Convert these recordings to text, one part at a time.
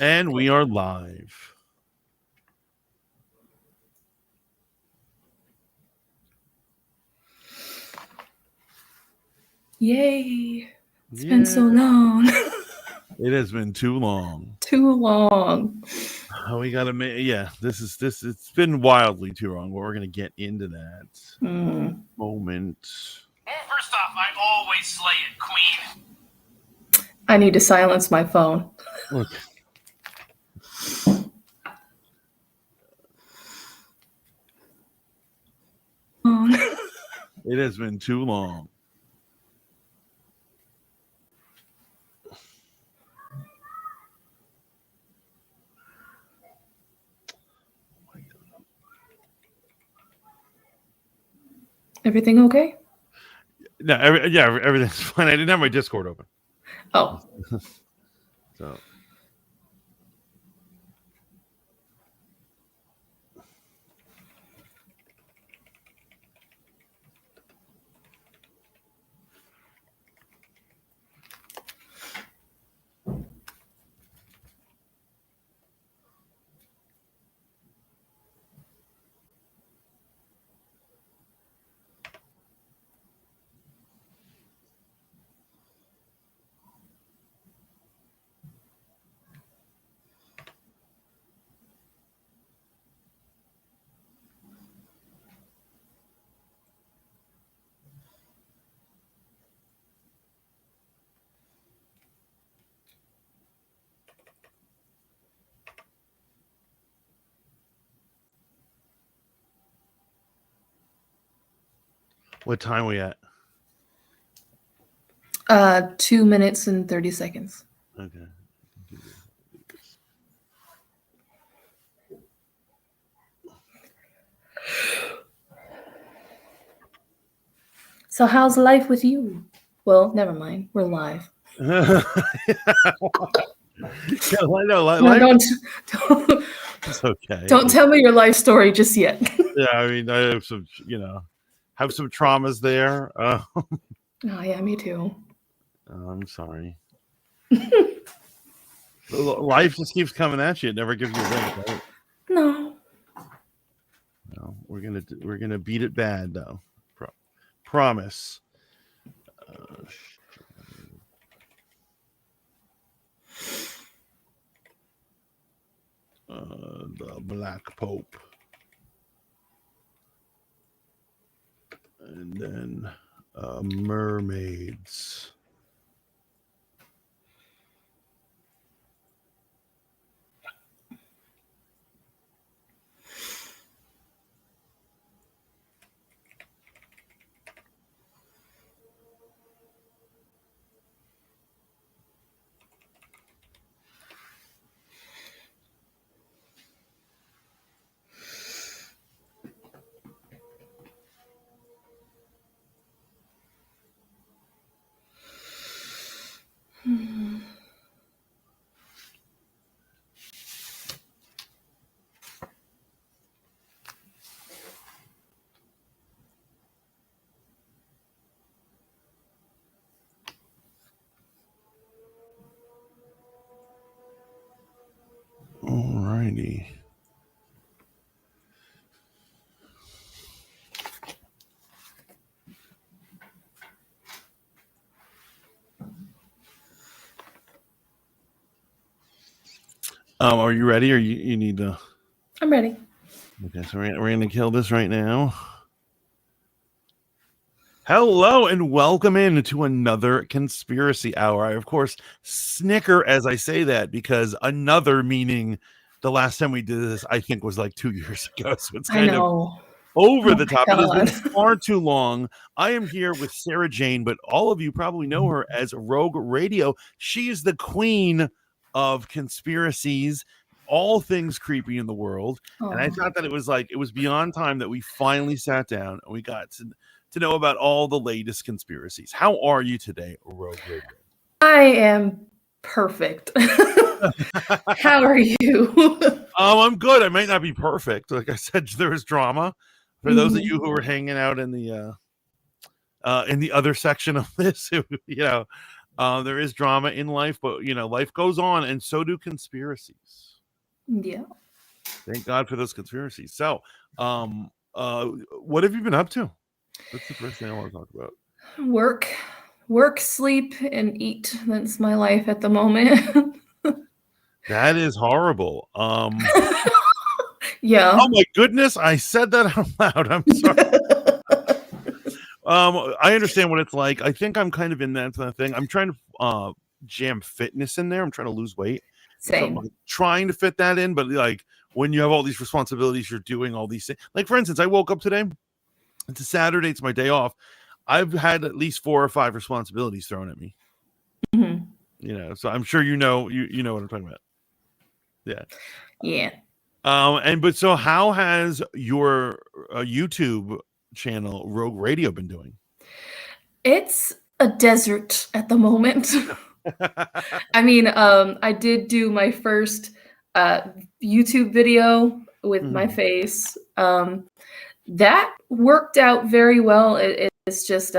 And we are live. Yay. It's been so long. It has been too long. Too long. We gotta make it's been wildly too long, but we're gonna get into that moment. First off, I always slay it, queen. I need to silence my phone. Look. It has been too long. Everything okay? No, everything's fine. I didn't have my Discord open. Oh. So. What time are we at? 2 minutes and 30 seconds. Okay. So how's life with you? Well, never mind. We're live. I know. No, don't. It's okay. Don't tell me your life story just yet. Yeah, I mean, I have some, have some traumas there. Oh yeah, me too. I'm sorry. Life just keeps coming at you. It never gives you a break, right? No. No, we're gonna beat it bad though. Promise. The Black Pope, and then mermaids. Alrighty. Are you ready, or you need to? I'm ready. Okay, so we're going to kill this right now. Hello and welcome in to another conspiracy hour. I, of course, snicker as I say that because another meaning the last time we did this, I think, was like 2 years ago. So it's kind of over the top. God. It has been far too long. I am here with Sarah Jane, but all of you probably know her as Rogue Radio. She is the queen of conspiracies, all things creepy in the world. And I thought that it was beyond time that we finally sat down and we got to know about all the latest conspiracies. How are you today, Rogue Radio? I am perfect. How are you? I'm good. I might not be perfect. Like I said, there was drama. For those of you who were hanging out in the other section of this, There is drama in life, but life goes on, and so do conspiracies. Yeah. Thank God for those conspiracies. So, what have you been up to? That's the first thing I want to talk about. Work, sleep, and eat. That's my life at the moment. That is horrible. Yeah. Oh my goodness, I said that out loud. I'm sorry. I understand what it's like. I think I'm kind of in that thing. I'm trying to jam fitness in there. I'm trying to lose weight. Same. So I'm trying to fit that in, but like when you have all these responsibilities, you're doing all these things. Like for instance, I woke up today. It's a Saturday. It's my day off. I've had at least 4 or 5 responsibilities thrown at me. Mm-hmm. So I'm sure you know what I'm talking about. Yeah. Yeah. So how has your YouTube channel Rogue Radio been doing? It's a desert at the moment. I mean, I did do my first YouTube video with my face. That worked out very well. It's just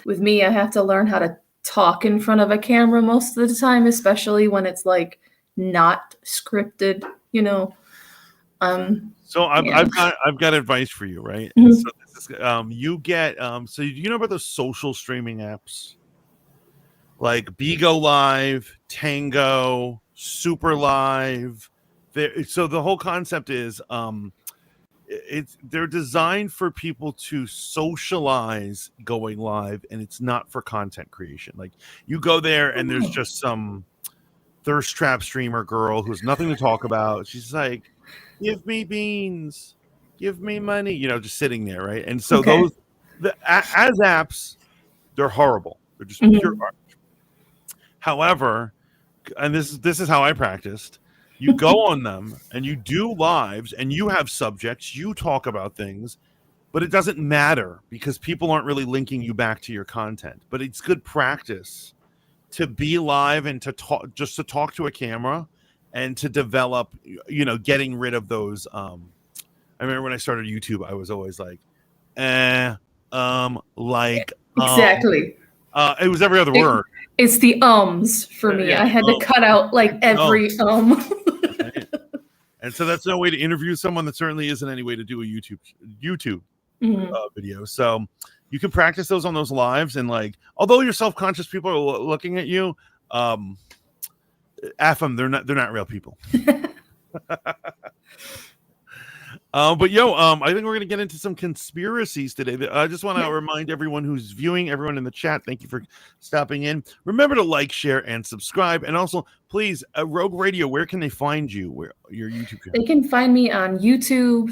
with me, I have to learn how to talk in front of a camera most of the time, especially when it's like not scripted, So Yeah. I've got advice for you, right? Mhm. And so this is you get so you know about those social streaming apps like Bigo Live, Tango, Super Live. So the whole concept is they're designed for people to socialize going live, and it's not for content creation. Like you go there and there's just some thirst trap streamer girl who's nothing to talk about. She's like, give me beans, give me money, just sitting there, right? And so Okay. as apps, they're horrible. They're just pure Mhm. garbage. However, and this is how I practiced. You go on them and you do lives and you have subjects, you talk about things, but it doesn't matter because people aren't really linking you back to your content. But it's good practice to be live and to talk to a camera and to develop, getting rid of those. I remember when I started YouTube, I was always like, Exactly. it was every other word. It's the ums for me. Yeah, I had to cut out like every Right. And so that's no way to interview someone. That certainly isn't any way to do a YouTube video. So you can practice those on those lives, and like, although you're self-conscious, people are looking at you. F them. They're not real people. But I think we're going to get into some conspiracies today. I just want to remind everyone who's viewing, everyone in the chat, thank you for stopping in. Remember to like, share, and subscribe. And also, please, Rogue Radio, where can they find you? Where your YouTube channel? They can find me on YouTube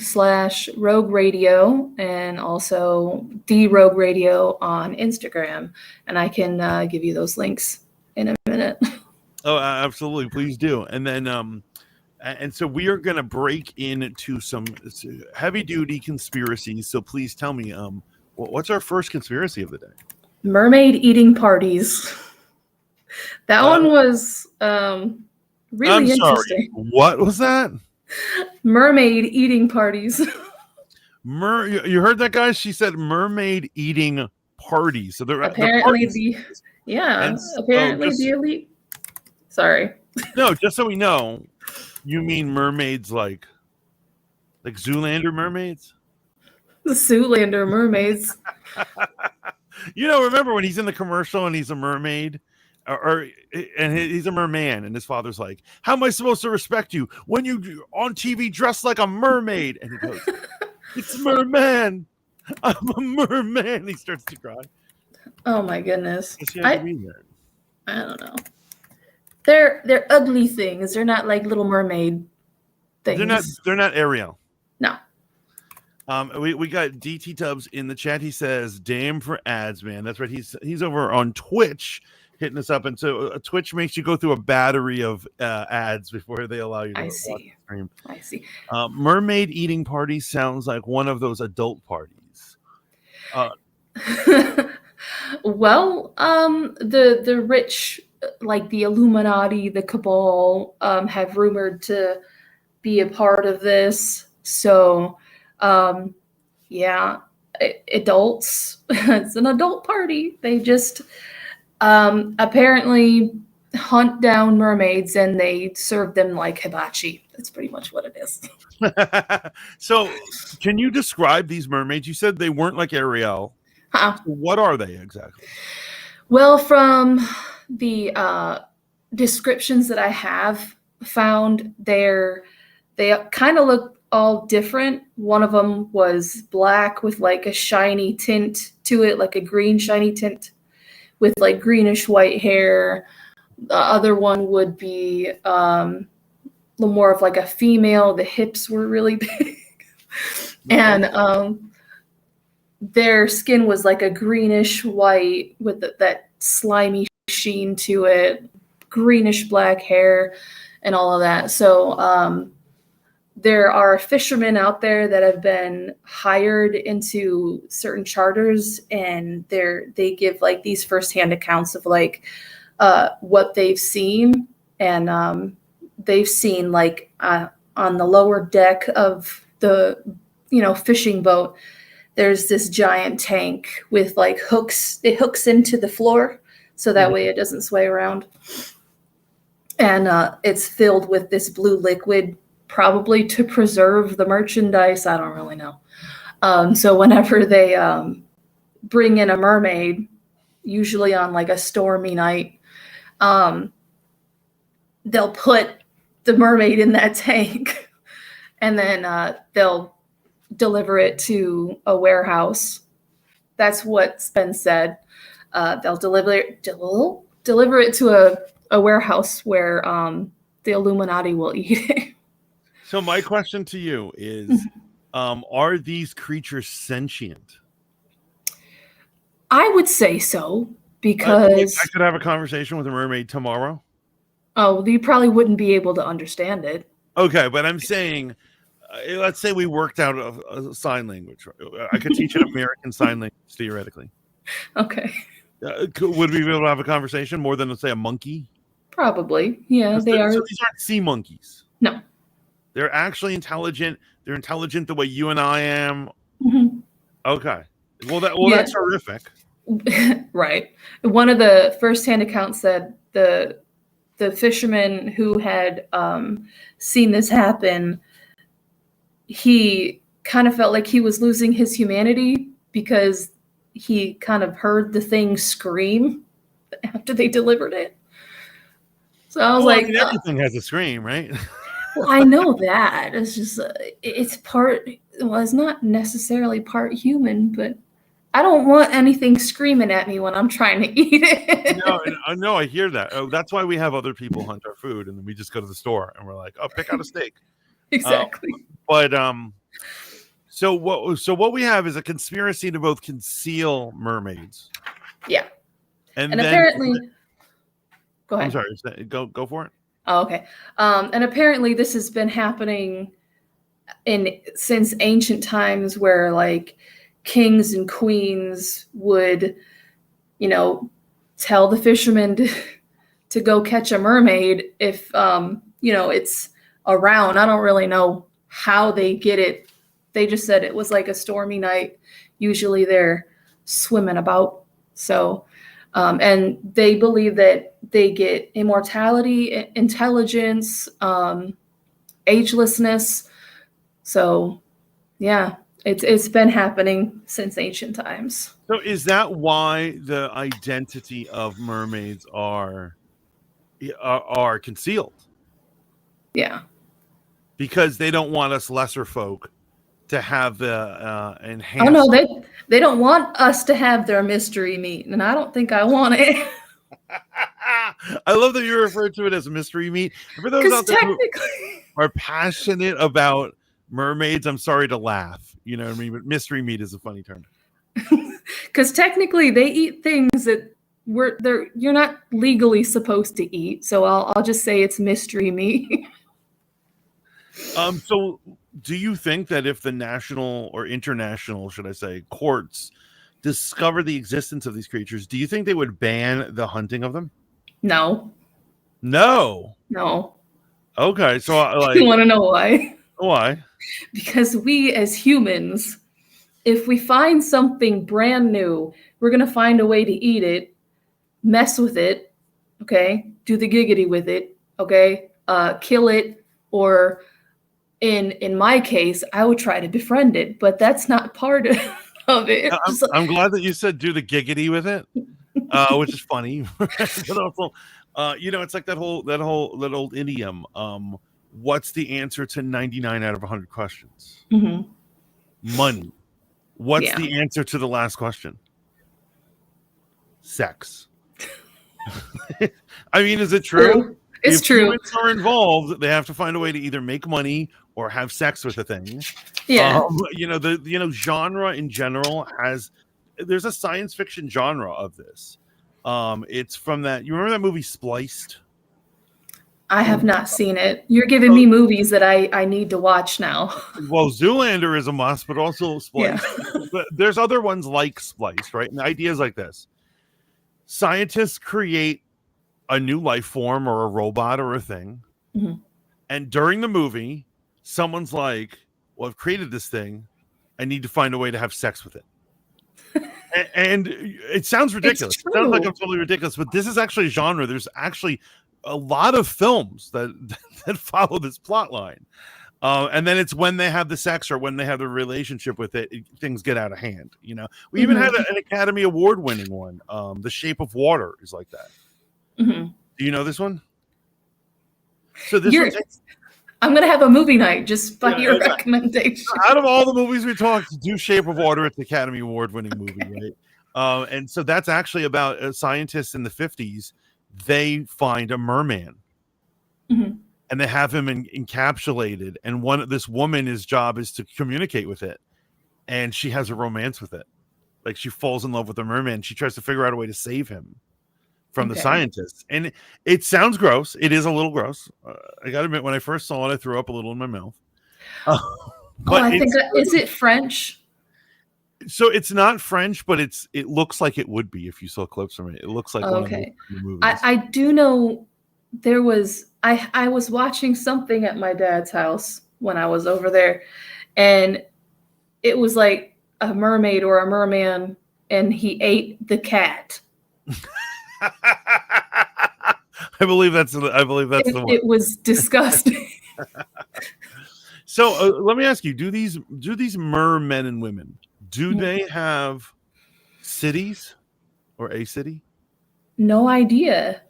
/Rogue Radio and also The Rogue Radio on Instagram. And I can give you those links in a minute. Oh, absolutely. Please do. And then, and so we are going to break into some heavy duty conspiracies. So please tell me, what's our first conspiracy of the day? Mermaid eating parties. That one was really interesting. What was that? Mermaid eating parties. You heard that, guys? She said mermaid eating parties. So apparently apparently the elite. Sorry. No, just so we know, you mean mermaids like Zoolander mermaids? The Zoolander mermaids. Remember when he's in the commercial and he's a mermaid? And he's a merman, and his father's like, how am I supposed to respect you when you on TV dressed like a mermaid? And he goes, it's merman. I'm a merman. He starts to cry. Oh my goodness. I don't know. They're ugly things. They're not like Little Mermaid things. They're not Ariel. No. We got DT Tubbs in the chat. He says, damn for ads, man. That's right. He's over on Twitch hitting us up, and so Twitch makes you go through a battery of ads before they allow you to watch the stream. I see. Mermaid eating party sounds like one of those adult parties. Well, the rich, like the Illuminati, the cabal, have rumored to be a part of this. So, adults. It's an adult party. They just Apparently hunt down mermaids and they serve them like hibachi. That's pretty much what it is. So, can you describe these mermaids? You said they weren't like Ariel. Huh. So what are they exactly? Well, from the descriptions that I have found, they kind of look all different. One of them was black with like a shiny tint to it, like a green shiny tint with like greenish white hair. The other one would be a little more of like a female. The hips were really big. And their skin was like a greenish white with that slimy sheen to it, greenish black hair, and all of that. So there are fishermen out there that have been hired into certain charters, and they give like these firsthand accounts of like what they've seen, and they've seen like on the lower deck of the fishing boat, there's this giant tank with like hooks. It hooks into the floor so that way it doesn't sway around, and it's filled with this blue liquid, probably to preserve the merchandise. I don't really know. So whenever they bring in a mermaid, usually on like a stormy night, they'll put the mermaid in that tank, and then they'll deliver it to a warehouse. That's what's been said. They'll deliver it to a warehouse where the Illuminati will eat it. So my question to you is, are these creatures sentient? I would say so, because I could have a conversation with a mermaid tomorrow. you probably wouldn't be able to understand it. Okay, but I'm saying, let's say we worked out a sign language. I could teach an American sign language theoretically. Okay. Would we be able to have a conversation more than, let's say, a monkey? Probably. Yeah, they are. So these aren't sea monkeys. No. They're actually intelligent. They're intelligent the way you and I am. Mm-hmm. Okay. Well, that's horrific. Right. One of the firsthand accounts said the fisherman who had seen this happen, he kind of felt like he was losing his humanity because he kind of heard the thing scream after they delivered it. So I was like, everything has a scream, right? Well, I know that. It's just, it's not necessarily part human, but I don't want anything screaming at me when I'm trying to eat it. No, I hear that. Oh, that's why we have other people hunt our food, and then we just go to the store and we're like, oh, pick out a steak. Exactly. So what we have is a conspiracy to both conceal mermaids. Yeah. And then, apparently, go ahead. I'm sorry. Go for it. Oh, okay. And apparently this has been happening since ancient times, where like kings and queens would, tell the fishermen to go catch a mermaid if, it's around. I don't really know how they get it. They just said it was like a stormy night. Usually they're swimming about. So, and they believe that they get immortality, intelligence, agelessness. So, yeah, it's been happening since ancient times. So, is that why the identity of mermaids are concealed? Yeah, because they don't want us lesser folk to have the enhanced. Oh no, they don't want us to have their mystery meat, and I don't think I want it. I love that you refer to it as mystery meat. For those out there who are passionate about mermaids, I'm sorry to laugh. You know what I mean? But mystery meat is a funny term. Because technically, they eat things that you're not legally supposed to eat. So I'll just say it's mystery meat. So do you think that if the national or international, should I say, courts discover the existence of these creatures, do you think they would ban the hunting of them? No. Okay, so you want to know why? Why? Because we as humans, if we find something brand new, we're going to find a way to eat it. mess with it, okay, do the giggity with it, okay, kill it, or in my case, I would try to befriend it, but that's not part of it. I'm glad that you said do the giggity with it, which is funny. But also, it's like that old idiom. What's the answer to 99 out of 100 questions? Mhm. Money. What's Yeah. the answer to the last question? Sex. I mean, is it true? It's If true. humans are involved, they have to find a way to either make money or have sex with a thing. Yeah. The genre in general there's a science fiction genre of this. It's from you remember that movie Spliced? I have not seen it. You're giving me movies that I need to watch now. Well, Zoolander is a must, but also Spliced. Yeah. But there's other ones like Spliced, right? And the idea is like this. Scientists create a new life form or a robot or a thing. Mhm. And during the movie, someone's like, well, I've created this thing. I need to find a way to have sex with it. And it sounds ridiculous. It sounds like I'm totally ridiculous, but this is actually a genre. There's actually a lot of films that follow this plot line. And then it's when they have the sex or when they have the relationship with it, things get out of hand. We even had an Academy Award winning one. The Shape of Water is like that. Mm-hmm. Do you know this one? So this I'm gonna have a movie night just by your recommendation. Out of all the movies we talked, do Shape of Water. It's the Academy Award winning movie, right? And so that's actually about scientists in the 50s. They find a merman. Mm-hmm. And they have him encapsulated, and this woman's job is to communicate with it, and she has a romance with it. Like she falls in love with the merman. She tries to figure out a way to save him from the scientists, and it sounds gross. It is a little gross. I gotta admit, when I first saw it, I threw up a little in my mouth. But I think is it French? So it's not French, but it looks like it would be if you saw clips from it. It looks like one of the movies. I do know there was. I was watching something at my dad's house when I was over there, and it was like a mermaid or a merman, and he ate the cat. I believe that's the one. It was disgusting. So let me ask you: Do these mermen and women they have cities or a city? No idea.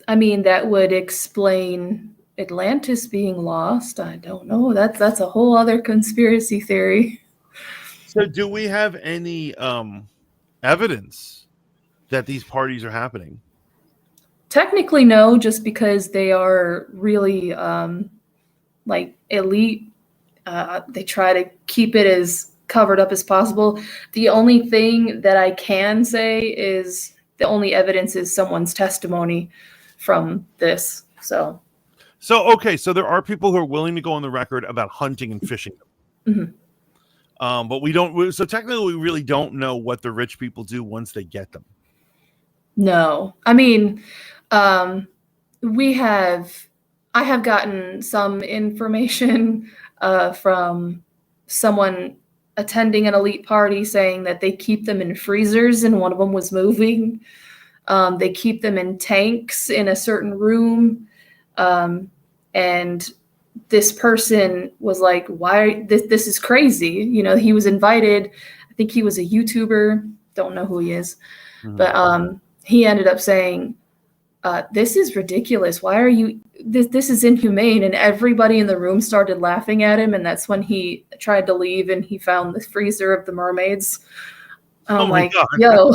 I mean, that would explain Atlantis being lost. I don't know. That's a whole other conspiracy theory. So do we have any evidence that these parties are happening? Technically, no, just because they are really like elite. They try to keep it as covered up as possible. The only thing that I can say is the only evidence is someone's testimony from this. So okay, so there are people who are willing to go on the record about hunting and fishing them. Mm-hmm. But we don't. So technically, we really don't know what the rich people do once they get them. No, I mean, I have gotten some information from someone attending an elite party saying that they keep them in freezers, and one of them was moving. They keep them in tanks in a certain room. And this person was like, why this is crazy. He was invited. I think he was a YouTuber. Don't know who he is. Mm-hmm. But he ended up saying, this is ridiculous. Why are you, this is inhumane. And everybody in the room started laughing at him. And that's when he tried to leave and he found the freezer of the mermaids. I'm like, God. Yo.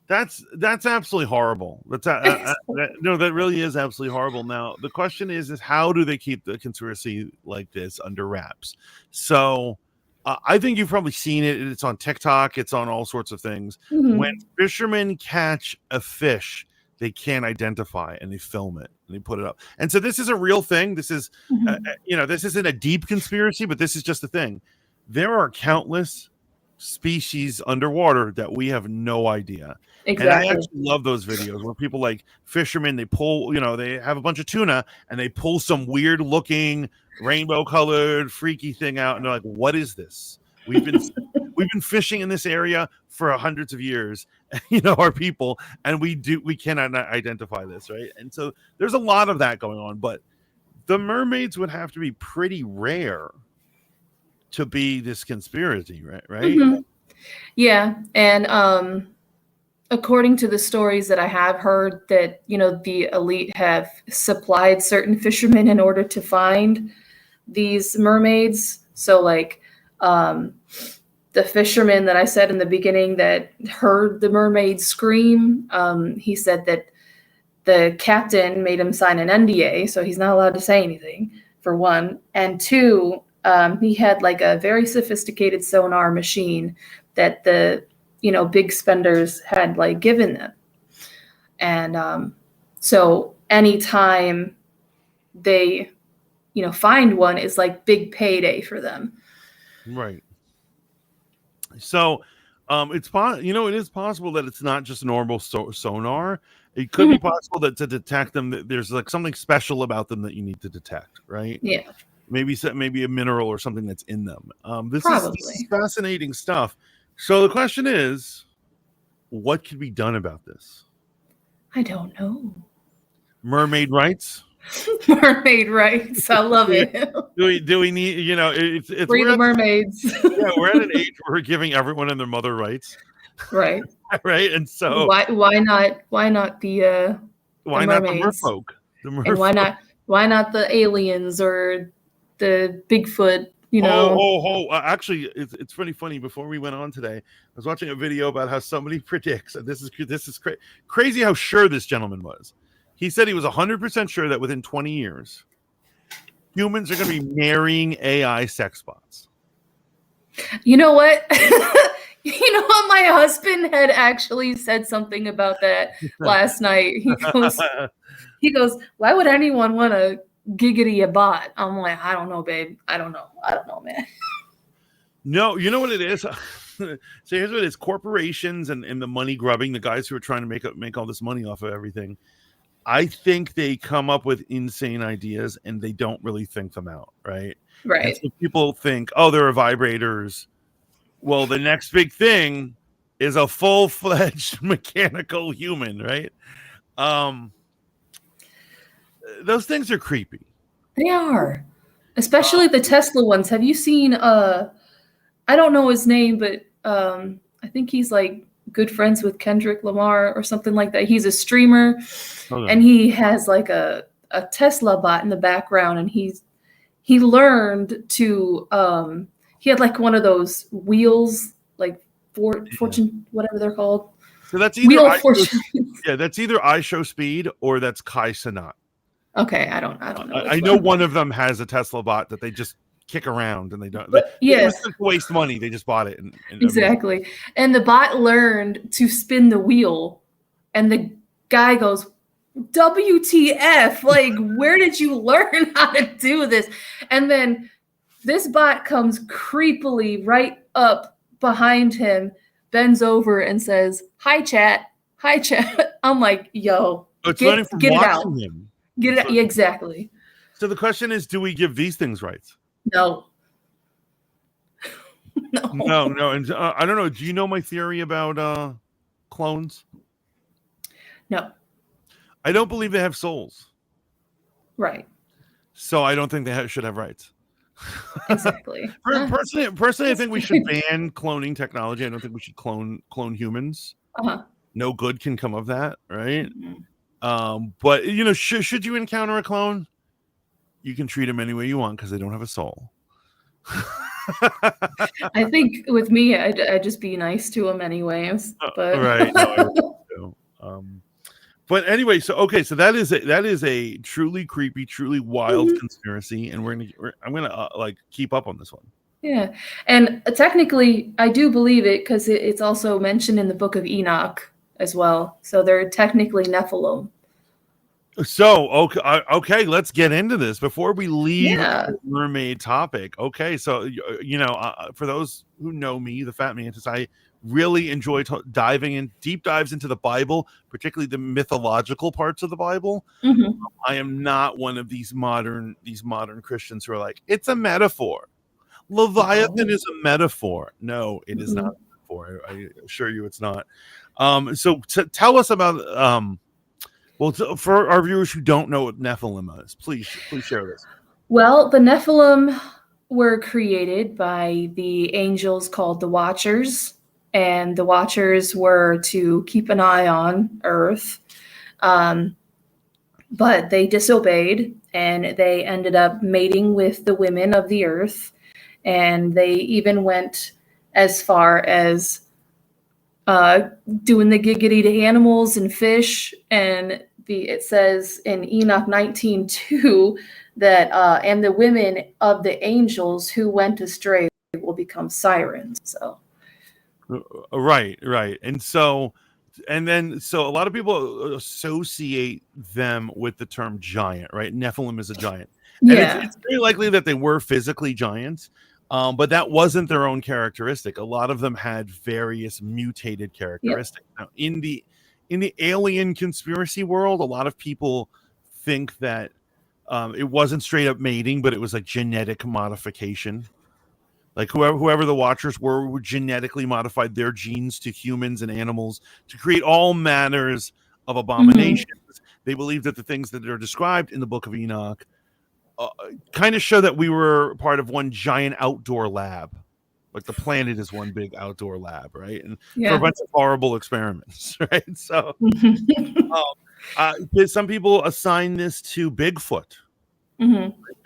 That's absolutely horrible. That really is absolutely horrible. Now the question is how do they keep the conspiracy like this under wraps? So I think you've probably seen it. It's on TikTok. It's on all sorts of things. Mm-hmm. When fishermen catch a fish they can't identify, and they film it and they put it up. And so this is a real thing. This is, mm-hmm. This isn't a deep conspiracy, but this is just a thing. There are countless species underwater that we have no idea. Exactly. And I actually love those videos where people like fishermen, they pull, they have a bunch of tuna and they pull some weird looking rainbow colored freaky thing out and they're like, what is this? We've been We've been fishing in this area for hundreds of years, our people, and we cannot identify this, right? And so there's a lot of that going on, but the mermaids would have to be pretty rare to be this conspiracy, right? Mm-hmm. Yeah, and according to the stories that I have heard, that the elite have supplied certain fishermen in order to find these mermaids. So like the fisherman that I said in the beginning that heard the mermaid scream, he said that the captain made him sign an NDA, so he's not allowed to say anything, for one. And two, he had like a very sophisticated sonar machine that the big spenders had like given them. And so anytime they find one, is like big payday for them. Right. So it is possible that it's not just normal sonar. It could be possible that to detect them, that there's like something special about them that you need to detect, right? Yeah. Maybe a mineral or something that's in them. This is fascinating stuff. So the question is, what can be done about this? I don't know. Mermaid rights? Mermaid rights. I love it. Do we need, it's free the mermaids. Yeah, we're at an age where we're giving everyone and their mother rights. Right. Right. And so why not the merfolk? And why not the aliens or the Bigfoot? Actually, it's pretty funny. Before we went on today, I was watching a video about how somebody predicts, and this is crazy how sure this gentleman was. He said he was 100% sure that within 20 years, humans are going to be marrying AI sex bots. You know what? My husband had actually said something about that last night. He goes, why would anyone want to giggity a bot? I'm like, I don't know, babe. I don't know, man. No, you know what it is? So here's what it is. Corporations and the money grubbing, the guys who are trying to make all this money off of everything, I think they come up with insane ideas and they don't really think them out, right? Right. And so people think, oh, there are vibrators. Well, the next big thing is a full-fledged mechanical human, right? Those things are creepy. They are. Especially the Tesla ones. Have you seen I don't know his name, but I think he's like good friends with Kendrick Lamar or something like that. He's a streamer, and he has like a Tesla bot in the background, and he learned to he had like one of those wheels, like fortune, whatever they're called. So that's either that's either iShowSpeed or that's Kai Cenat. Okay, I don't know. I know one of them has a Tesla bot that they just kick around and they don't. Yes, they waste money. They just bought it. And exactly. And the bot learned to spin the wheel, and the guy goes, WTF? Like, where did you learn how to do this? And then this bot comes creepily right up behind him, bends over and says, "Hi, chat. Hi, chat." I'm like, yo, get it out. Him. Get it out. Exactly. So the question is, do we give these things rights? No. No. And I don't know. Do you know my theory about clones? No. I don't believe they have souls. Right. So I don't think they should have rights. Exactly. Personally, I think we should ban cloning technology. I don't think we should clone humans. No good can come of that, right? Mm-hmm. But should you encounter a clone, you can treat them any way you want because they don't have a soul. I think with me, I'd just be nice to them anyways. But right. No, but anyway, so that is a truly creepy, truly wild conspiracy, and I'm gonna like keep up on this one. Yeah, and technically, I do believe it because it's also mentioned in the Book of Enoch as well. So they're technically Nephilim. So okay, let's get into this before we leave the mermaid topic. Okay, so for those who know me, the Fat Mantis, I really enjoy diving in deep dives into the Bible, particularly the mythological parts of the Bible. I am not one of these modern Christians who are like, it's a metaphor. Leviathan is a metaphor. No, it is not a metaphor. I assure you it's not. So tell us about for our viewers who don't know what Nephilim is, please share this. Well, the Nephilim were created by the angels called the Watchers, and the Watchers were to keep an eye on Earth. But they disobeyed, and they ended up mating with the women of the earth, and they even went as far as doing the giggity to animals and fish. And it says in Enoch 19:2 that and the women of the angels who went astray will become sirens. So right, and so a lot of people associate them with the term giant, right? Nephilim is a giant. And it's very likely that they were physically giants, but that wasn't their own characteristic. A lot of them had various mutated characteristics. Now, in the alien conspiracy world, a lot of people think that it wasn't straight up mating, but it was like genetic modification. Like whoever the Watchers were genetically modified their genes to humans and animals to create all manners of abominations. They believe that the things that are described in the Book of Enoch kind of show that we were part of one giant outdoor lab. Like the planet is one big outdoor lab, right? And for a bunch of horrible experiments, right? So some people assign this to Bigfoot.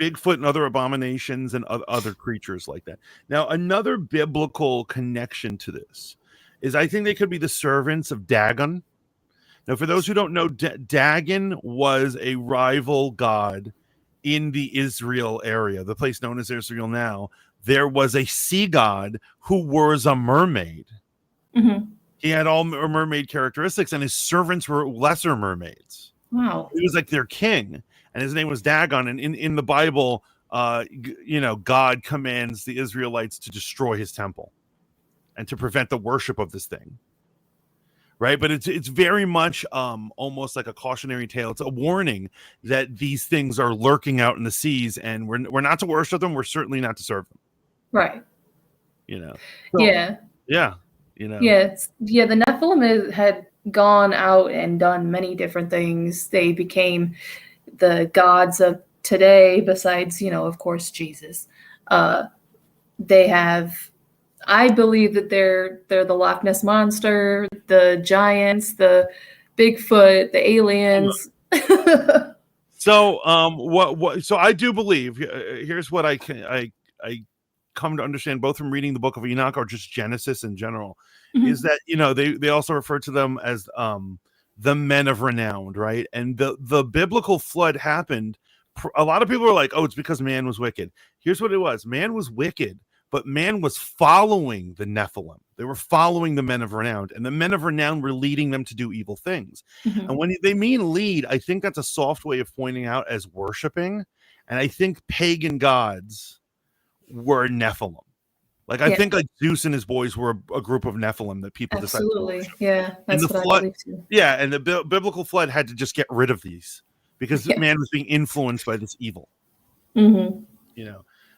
Bigfoot and other abominations and other creatures like that. Now, another biblical connection to this is I think they could be the servants of Dagon. Now, for those who don't know, Dagon was a rival god in the Israel area, the place known as Israel now. There was a sea god who was a mermaid. He had all mermaid characteristics, and his servants were lesser mermaids. Wow. He was like their king. And his name was Dagon. And in the Bible, God commands the Israelites to destroy his temple and to prevent the worship of this thing. Right. But it's very much almost like a cautionary tale. It's a warning that these things are lurking out in the seas, and we're not to worship them. We're certainly not to serve them. Right. So, yeah. The Nephilim had gone out and done many different things. They became the gods of today, besides, of course, Jesus. They have, I believe that they're the Loch Ness Monster, the giants, the Bigfoot, the aliens. So so I do believe, here's what I come to understand both from reading the Book of Enoch or just Genesis in general, is that they also refer to them as the men of renown, right? And the biblical flood happened. A lot of people are like, oh, it's because man was wicked. Here's what it was. Man was wicked, but man was following the Nephilim. They were following the men of renown, and the men of renown were leading them to do evil things. And when they mean lead, I think that's a soft way of pointing out as worshiping. And I think pagan gods were Nephilim. Like, I think like Zeus and his boys were a group of Nephilim that people decided to worship. Yeah, that's what I believe too. Yeah, and the biblical flood had to just get rid of these because man was being influenced by this evil.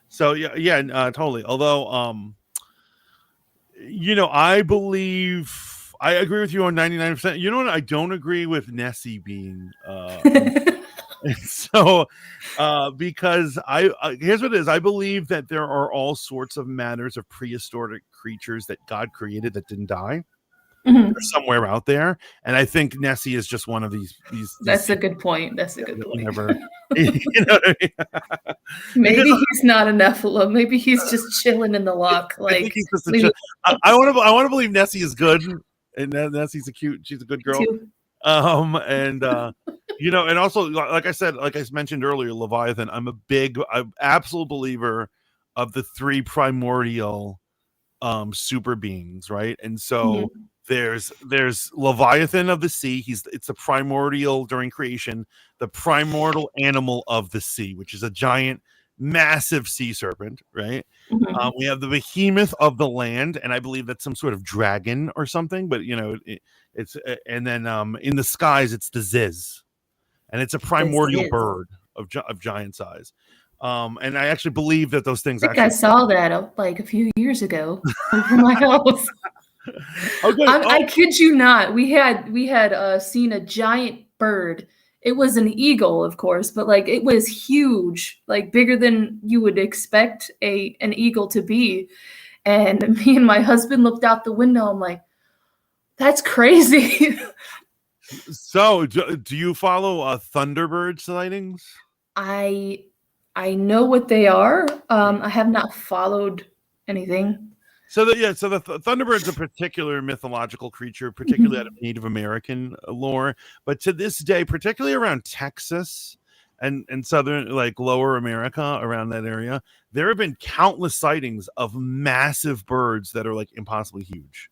So totally. Although I believe I agree with you on 99%. You know what? I don't agree with Nessie being so because here's what it is. I believe that there are all sorts of matters of prehistoric creatures that God created that didn't die. They're somewhere out there, and I think Nessie is just one of these That's a good point. That's a good point. Never, you know what I mean? Maybe he's not a Nephilim. Maybe he's just chilling in the loch. Like, I think he's just I want to believe Nessie is good, and Nessie's she's a good girl. And and also, like I mentioned earlier, Leviathan. I'm absolute believer of the three primordial super beings, right? And so there's Leviathan of the sea. It's a primordial during creation, the primordial animal of the sea, which is a giant, massive sea serpent, right? We have the behemoth of the land, and I believe that's some sort of dragon or something, but it's and then in the skies it's the Ziz, and it's a primordial bird of giant size. And I actually believe that those things I think I saw that like a few years ago over my house. Okay. I kid you not. We had seen a giant bird. It was an eagle, of course, but like it was huge, like bigger than you would expect an eagle to be. And me and my husband looked out the window. I'm like, that's crazy. So, do you follow Thunderbird sightings? I know what they are. I have not followed anything. So the Thunderbird's a particular mythological creature, particularly out of Native American lore. But to this day, particularly around Texas and southern, like lower America, around that area, there have been countless sightings of massive birds that are like impossibly huge.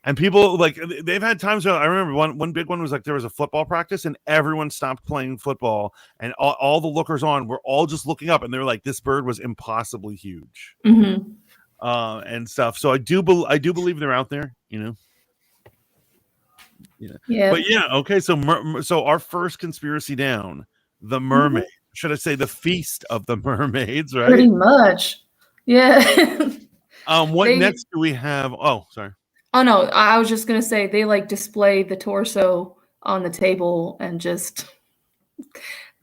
And people like they've had times where I remember one big one was like there was a football practice and everyone stopped playing football and all the lookers on were all just looking up and they're like, this bird was impossibly huge. Mm-hmm. And stuff. So I do believe they're out there, you know. Yeah. But yeah, okay. So our first conspiracy down, the mermaid. Should I say the feast of the mermaids? Right. Pretty much. Yeah. What next do we have? Oh, sorry. Oh no, I was just gonna say they like display the torso on the table and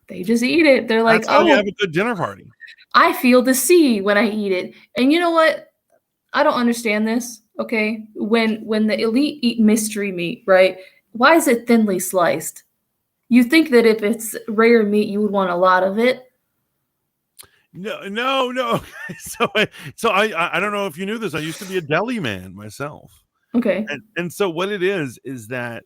they just eat it. They're like, That's how you have a good dinner party. I feel the sea when I eat it. And you know what? I don't understand this. Okay, when the elite eat mystery meat, right? Why is it thinly sliced? You think that if it's rare meat, you would want a lot of it? No. So I don't know if you knew this. I used to be a deli man myself. Okay. And so what it is that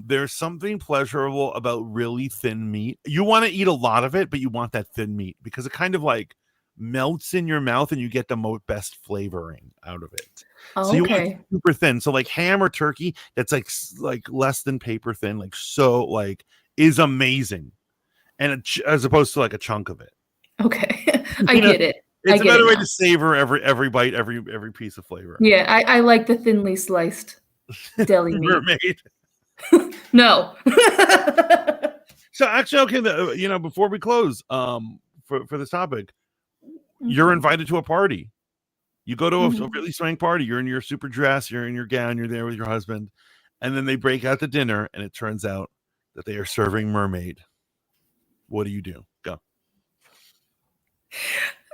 there's something pleasurable about really thin meat. You want to eat a lot of it, but you want that thin meat because it kind of like melts in your mouth and you get the best flavoring out of it. Oh, so you okay. want super thin. So like ham or turkey, that's like less than paper thin, like so like is amazing. And as opposed to like a chunk of it. Okay. I get it. It's a better way to savor every bite, every piece of flavor. Yeah, I like the thinly sliced deli meat. Mermaid. No. So actually, okay, before we close, for this topic, you're invited to a party. You go to a really swank party. You're in your super dress. You're in your gown. You're there with your husband, and then they break out the dinner, and it turns out that they are serving mermaid. What do you do? Go.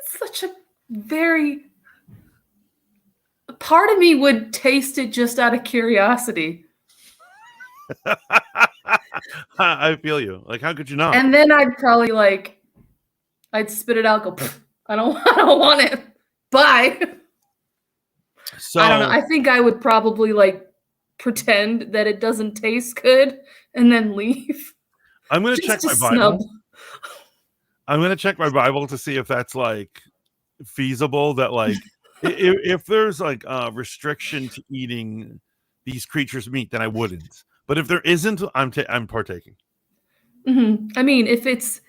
Such a very part of me would taste it just out of curiosity. I feel you. Like, how could you not? And then I'd probably I'd spit it out. Go, I don't want it. Bye. So I don't know. I think I would probably pretend that it doesn't taste good and then leave. I'm gonna check my Bible. I'm gonna check my Bible to see if that's feasible. That if there's a restriction to eating these creatures' meat, then I wouldn't. But if there isn't, I'm partaking. Mm-hmm. I mean, if it's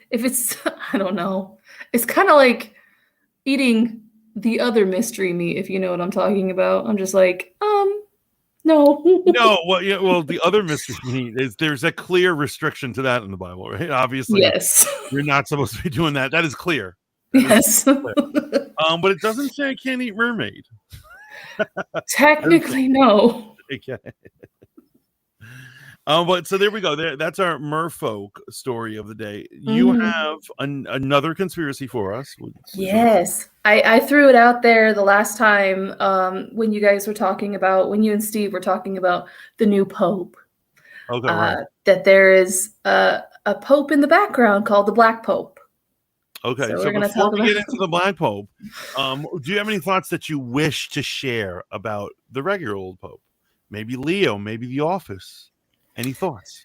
I don't know. It's kind of like eating the other mystery meat, if you know what I'm talking about. I'm just no. No, well, the other mystery meat is there's a clear restriction to that in the Bible, right? Obviously, yes, you're not supposed to be doing that. That is clear. Yes. But it doesn't say I can't eat mermaid. Technically, no. Okay. But so there we go. That's our merfolk story of the day. You have another conspiracy for us. Yes, I threw it out there the last time when you guys were talking about when you and Steve were talking about the new pope. Okay, right. That there is a pope in the background called the Black Pope. Okay, so before we get into the Black Pope, do you have any thoughts that you wish to share about the regular old pope? Maybe Leo, maybe The Office. Any thoughts?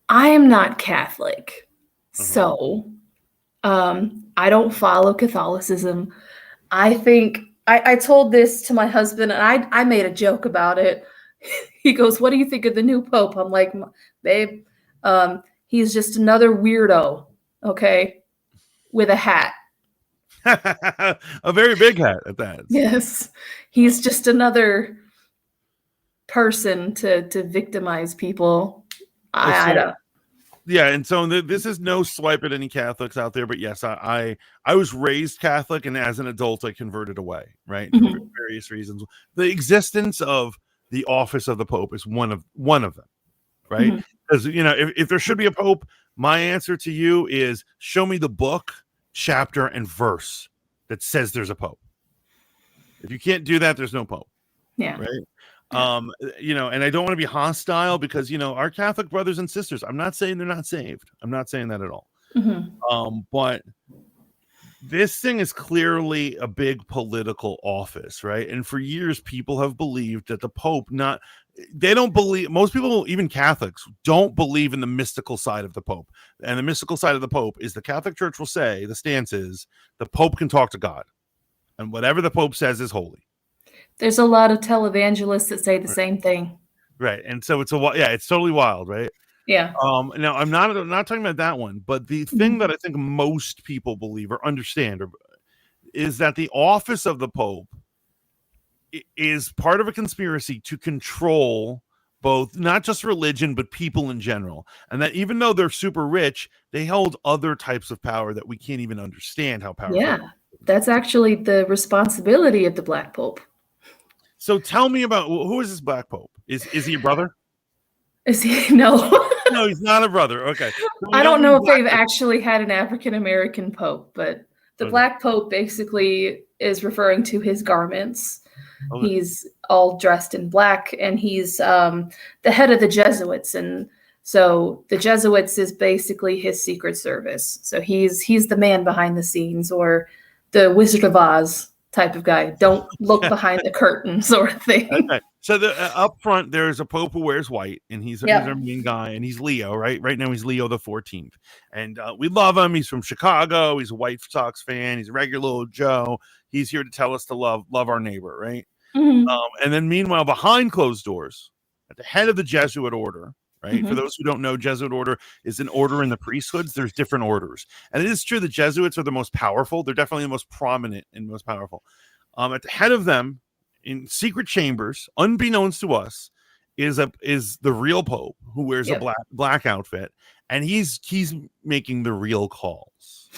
I am not Catholic, so I don't follow Catholicism. I think I told this to my husband, and I made a joke about it. He goes, "What do you think of the new pope?" I'm like, "Babe, he's just another weirdo, okay, with a hat." A very big hat at that. Yes, he's just another person to victimize people. I don't. Yeah, and so this is no swipe at any Catholics out there, but yes, I was raised Catholic, and as an adult, I converted away, right, for Mhm. various reasons. The existence of the office of the Pope is one of them, right? Mhm. Because if there should be a Pope, my answer to you is show me the book, chapter, and verse that says there's a Pope. If you can't do that, there's no Pope. Yeah. Right. Yeah. And I don't want to be hostile because our Catholic brothers and sisters, I'm not saying they're not saved. I'm not saying that at all. But this thing is clearly a big political office, right? And for years, people have believed that the Pope most people, even Catholics, don't believe in the mystical side of the Pope. And the mystical side of the Pope is the Catholic Church will say, the stance is the Pope can talk to God. And whatever the Pope says is holy. There's a lot of televangelists that say the same thing. Right. And so it's totally wild, right? Yeah. Now I'm not talking about that one, but the thing that I think most people believe or understand is that the office of the Pope is part of a conspiracy to control both not just religion but people in general, and that even though they're super rich, they hold other types of power that we can't even understand how powerful. Yeah, that's actually the responsibility of the Black Pope. So tell me about who is this Black Pope? Is he a brother? Is he? No. No, he's not a brother. Okay. So I don't know if they've actually had an African American Pope, but the Black Pope basically is referring to his garments. Okay. He's all dressed in black, and he's the head of the Jesuits, and so the Jesuits is basically his secret service. So he's the man behind the scenes, or the Wizard of Oz type of guy. Don't look behind the curtain sort of thing. Okay. So up front, there's a Pope who wears white, and he's our main guy, and he's Leo, right? Right now, he's Leo the 14th, and we love him. He's from Chicago. He's a White Sox fan. He's a regular old Joe. He's here to tell us to love our neighbor, right? And then meanwhile, behind closed doors, at the head of the Jesuit order, right? For those who don't know, Jesuit order is an order in the priesthoods. There's different orders, and it is true the Jesuits are the most powerful. They're definitely the most prominent and most powerful. At the head of them, in secret chambers, unbeknownst to us, is the real Pope who wears a black outfit, and he's making the real calls,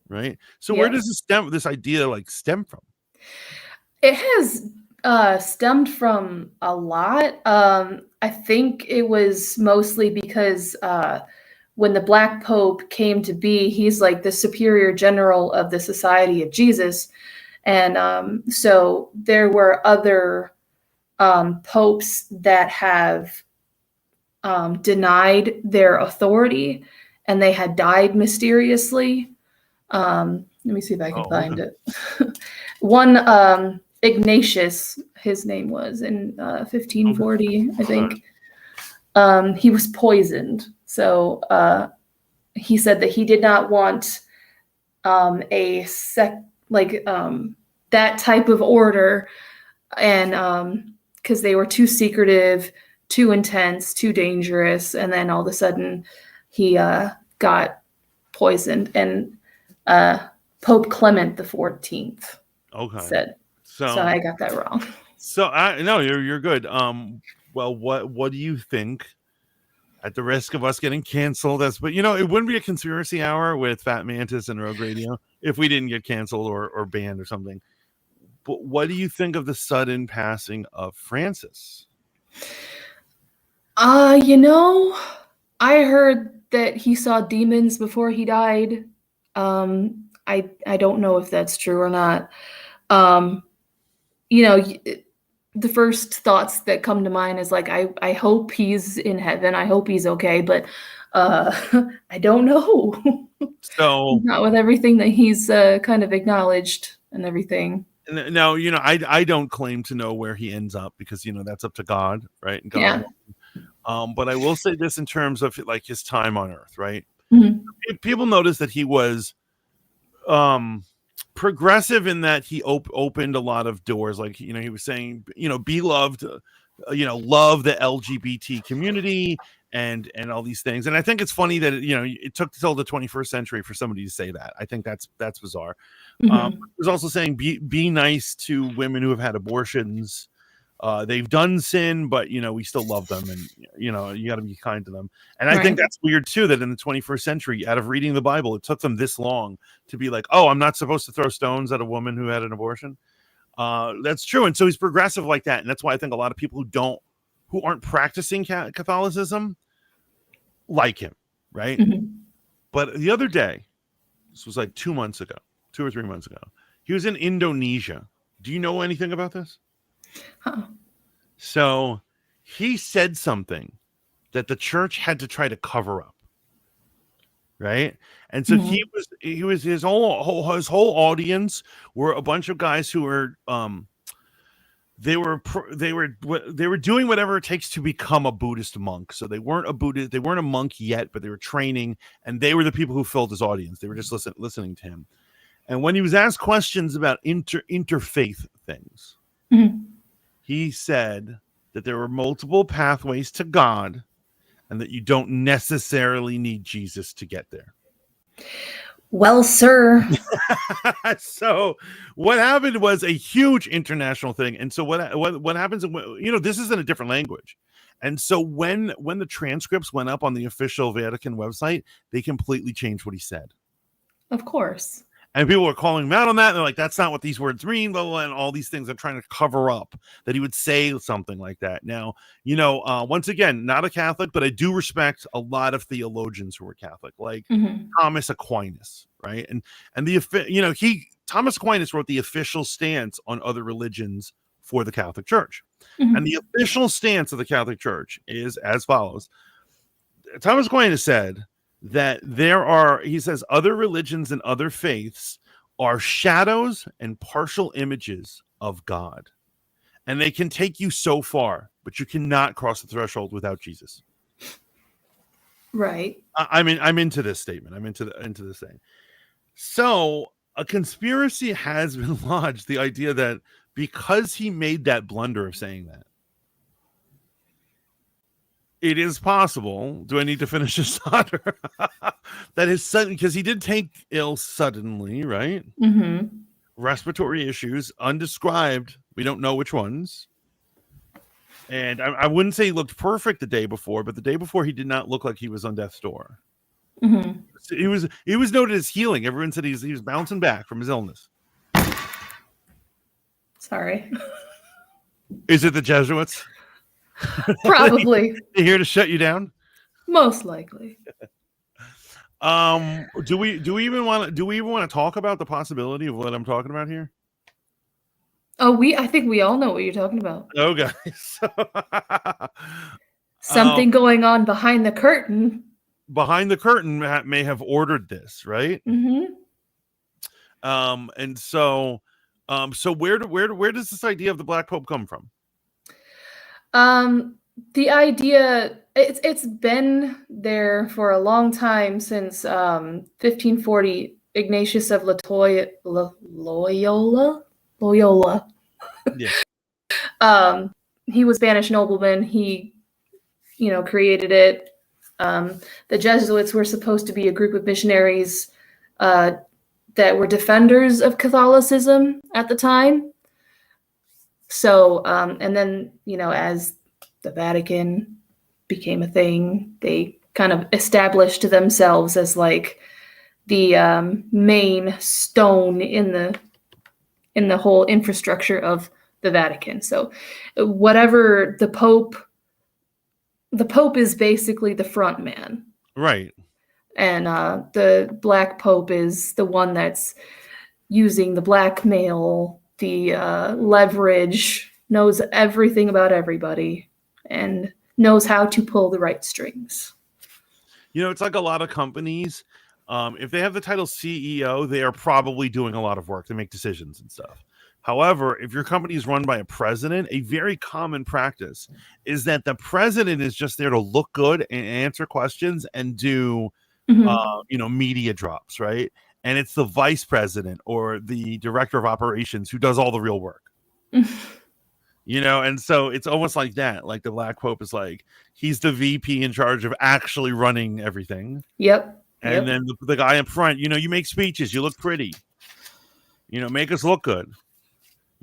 right? So where does this idea stem from? It has stemmed from a lot. I think it was mostly because when the Black Pope came to be, he's like the superior general of the Society of Jesus. And so there were other popes that have denied their authority, and they had died mysteriously. Let me see if I can find it. One, Ignatius, his name was, in 1540, I think. He was poisoned. So he said that he did not want that type of order, and because they were too secretive, too intense, too dangerous, and then all of a sudden he got poisoned, and Pope Clement the 14th said. So I got that wrong. So no, you're good. Well, what do you think? At the risk of us getting canceled, it wouldn't be a conspiracy hour with Fat Mantis and Rogue Radio if we didn't get canceled or banned or something. But what do you think of the sudden passing of Francis? I heard that he saw demons before he died. I don't know if that's true or not. The first thoughts that come to mind is I hope he's in heaven. I hope he's okay, but I don't know. So not with everything that he's kind of acknowledged and everything. Now, I don't claim to know where he ends up because that's up to God, right? And God. Yeah. But I will say this in terms of his time on Earth, right? Mm-hmm. People notice that he was progressive in that he opened a lot of doors, he was saying be loved, love the LGBT community and all these things. And I think it's funny that it took till the 21st century for somebody to say that. I think that's bizarre. He was also saying be nice to women who have had abortions, they've done sin, but we still love them, and you got to be kind to them. And I think Right. that's weird too, that in the 21st century, out of reading the Bible, it took them this long to be like, oh, I'm not supposed to throw stones at a woman who had an abortion. That's true. And so he's progressive like that, and that's why I think a lot of people who aren't practicing Catholicism like him, right? Mhm. But the other day, this was like 2 months ago, 2 or 3 months ago, he was in Indonesia. Do you know anything about this? Huh. So he said something that the church had to try to cover up, right? And so Mhm. his whole audience were a bunch of guys who were they were doing whatever it takes to become a Buddhist monk. So they weren't a monk yet, but they were training, and they were the people who filled his audience. They were just listening to him. And when he was asked questions about interfaith things, Mhm. he said that there were multiple pathways to God, and that you don't necessarily need Jesus to get there. Well, sir. So what happened was a huge international thing. And so what happens, this is in a different language. And so when the transcripts went up on the official Vatican website, they completely changed what he said. Of course. And people were calling him out on that. And they're like, that's not what these words mean, blah, blah, blah, and all these things are trying to cover up that he would say something like that. Now, once again, not a Catholic, but I do respect a lot of theologians who were Catholic, like Mhm. Thomas Aquinas, right? And Thomas Aquinas wrote the official stance on other religions for the Catholic Church. Mhm. And the official stance of the Catholic Church is as follows. Thomas Aquinas said that he says, other religions and other faiths are shadows and partial images of God. And they can take you so far, but you cannot cross the threshold without Jesus. Right. I'm into this statement. I'm into this thing. So a conspiracy has been lodged, the idea that because he made that blunder of saying that, it is possible. Do I need to finish this thought? That is sudden, because he did take ill suddenly, right? Mhm. Respiratory issues, undescribed. We don't know which ones. And I wouldn't say he looked perfect the day before, but the day before he did not look like he was on death's door. Mhm. He was noted as healing. Everyone said he was bouncing back from his illness. Sorry. Is it the Jesuits? Probably. They're here to shut you down? Most likely. Do we even want to talk about the possibility of what I'm talking about here? Oh, I think we all know what you're talking about. Oh, guys. Something going on behind the curtain. Behind the curtain may have ordered this, right? Mhm. And so where does this idea of the Black Pope come from? The idea, it's been there for a long time, since 1540. Ignatius of Loyola. Yeah. He was Spanish nobleman. He, created it. The Jesuits were supposed to be a group of missionaries that were defenders of Catholicism at the time. So, and then, as the Vatican became a thing, they kind of established themselves as like the main stone in the whole infrastructure of the Vatican. So whatever the Pope is basically the front man. Right. And the Black Pope is the one that's using the blackmail, the leverage, knows everything about everybody, and knows how to pull the right strings. It's like a lot of companies. If they have the title CEO, they are probably doing a lot of work to make decisions and stuff. However, if your company is run by a president, a very common practice is that the president is just there to look good and answer questions and do, media drops, right? And it's the vice president or the director of operations who does all the real work. And so it's almost like that. Like the Black Pope is like, he's the VP in charge of actually running everything. Yep. And then the guy up front, you make speeches, you look pretty, make us look good.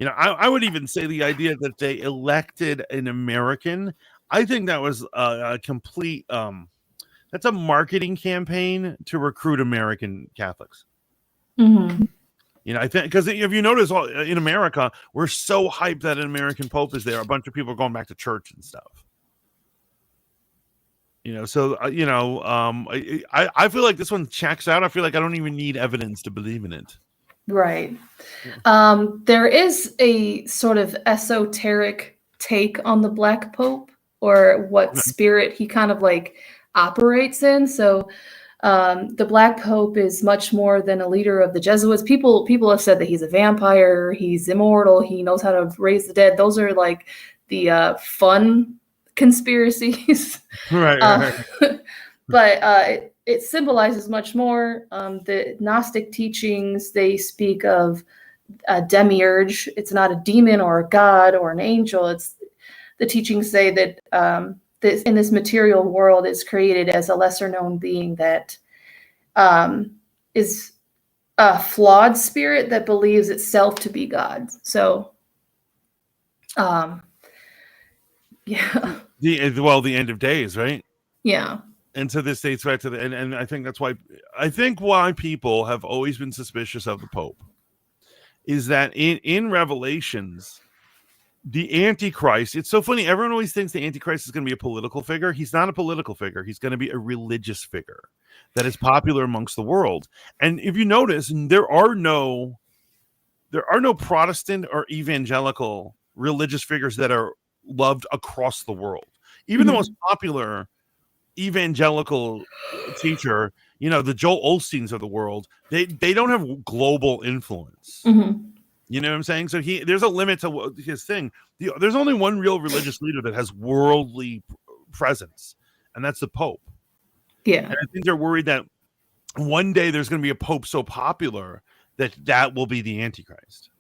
I would even say the idea that they elected an American, I think that was a complete that's a marketing campaign to recruit American Catholics. Mm-hmm. I think because if you notice in America, we're so hyped that an American Pope is there. A bunch of people are going back to church and stuff. So I feel like this one checks out. I feel like I don't even need evidence to believe in it. Right. There is a sort of esoteric take on the Black Pope, or what spirit he kind of like operates in. So the Black Pope is much more than a leader of the Jesuits. People have said that he's a vampire, he's immortal, he knows how to raise the dead. Those are like the fun conspiracies. Right. But it symbolizes much more. The Gnostic teachings, they speak of a demiurge. It's not a demon or a god or an angel. It's the teachings say that in this material world is created as a lesser known being that is a flawed spirit that believes itself to be God. So, yeah. The end of days, right? Yeah. And so this dates back to and I think that's why people have always been suspicious of the Pope is that in Revelations, the Antichrist, it's so funny. Everyone always thinks the Antichrist is going to be a political figure. He's not a political figure. He's going to be a religious figure that is popular amongst the world. And if you notice, there are no Protestant or evangelical religious figures that are loved across the world. Even the most popular evangelical teacher, the Joel Osteens of the world, they don't have global influence. You know what I'm saying? So there's a limit to his thing. There's only one real religious leader that has worldly presence, and that's the Pope. Yeah. And I think they're worried that one day there's going to be a Pope so popular that will be the Antichrist.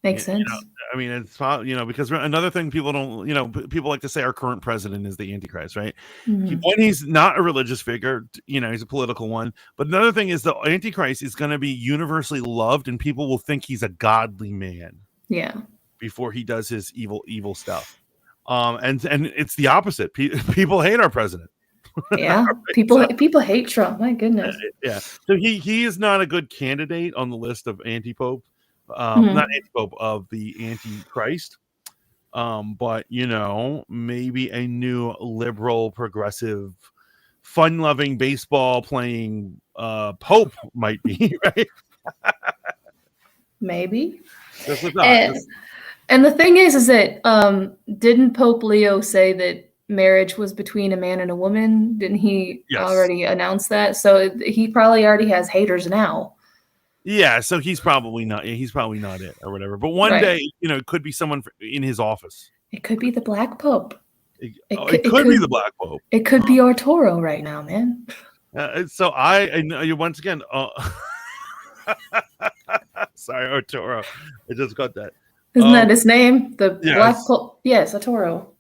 Makes sense. I mean, it's because another thing people don't, people like to say our current president is the Antichrist, right? When he's not a religious figure, he's a political one. But another thing is the Antichrist is going to be universally loved, and people will think he's a godly man. Yeah. Before he does his evil stuff, and it's the opposite. People hate our president. Yeah, right? people hate Trump. My goodness. Yeah. So he is not a good candidate on the list of anti-pope. Not anti-pope, of the Antichrist, but maybe a new liberal, progressive, fun-loving, baseball-playing Pope might be, right? Maybe. And the thing is that didn't Pope Leo say that marriage was between a man and a woman? Didn't he already announce that? So he probably already has haters now. Yeah, so he's probably not it or whatever. But one day, it could be someone in his office. It could be the Black Pope. It could be the Black Pope. It could be Arturo right now, man. So I once again, sorry, Arturo. I just got that. Isn't that his name? The Black Pope? Yes, Arturo.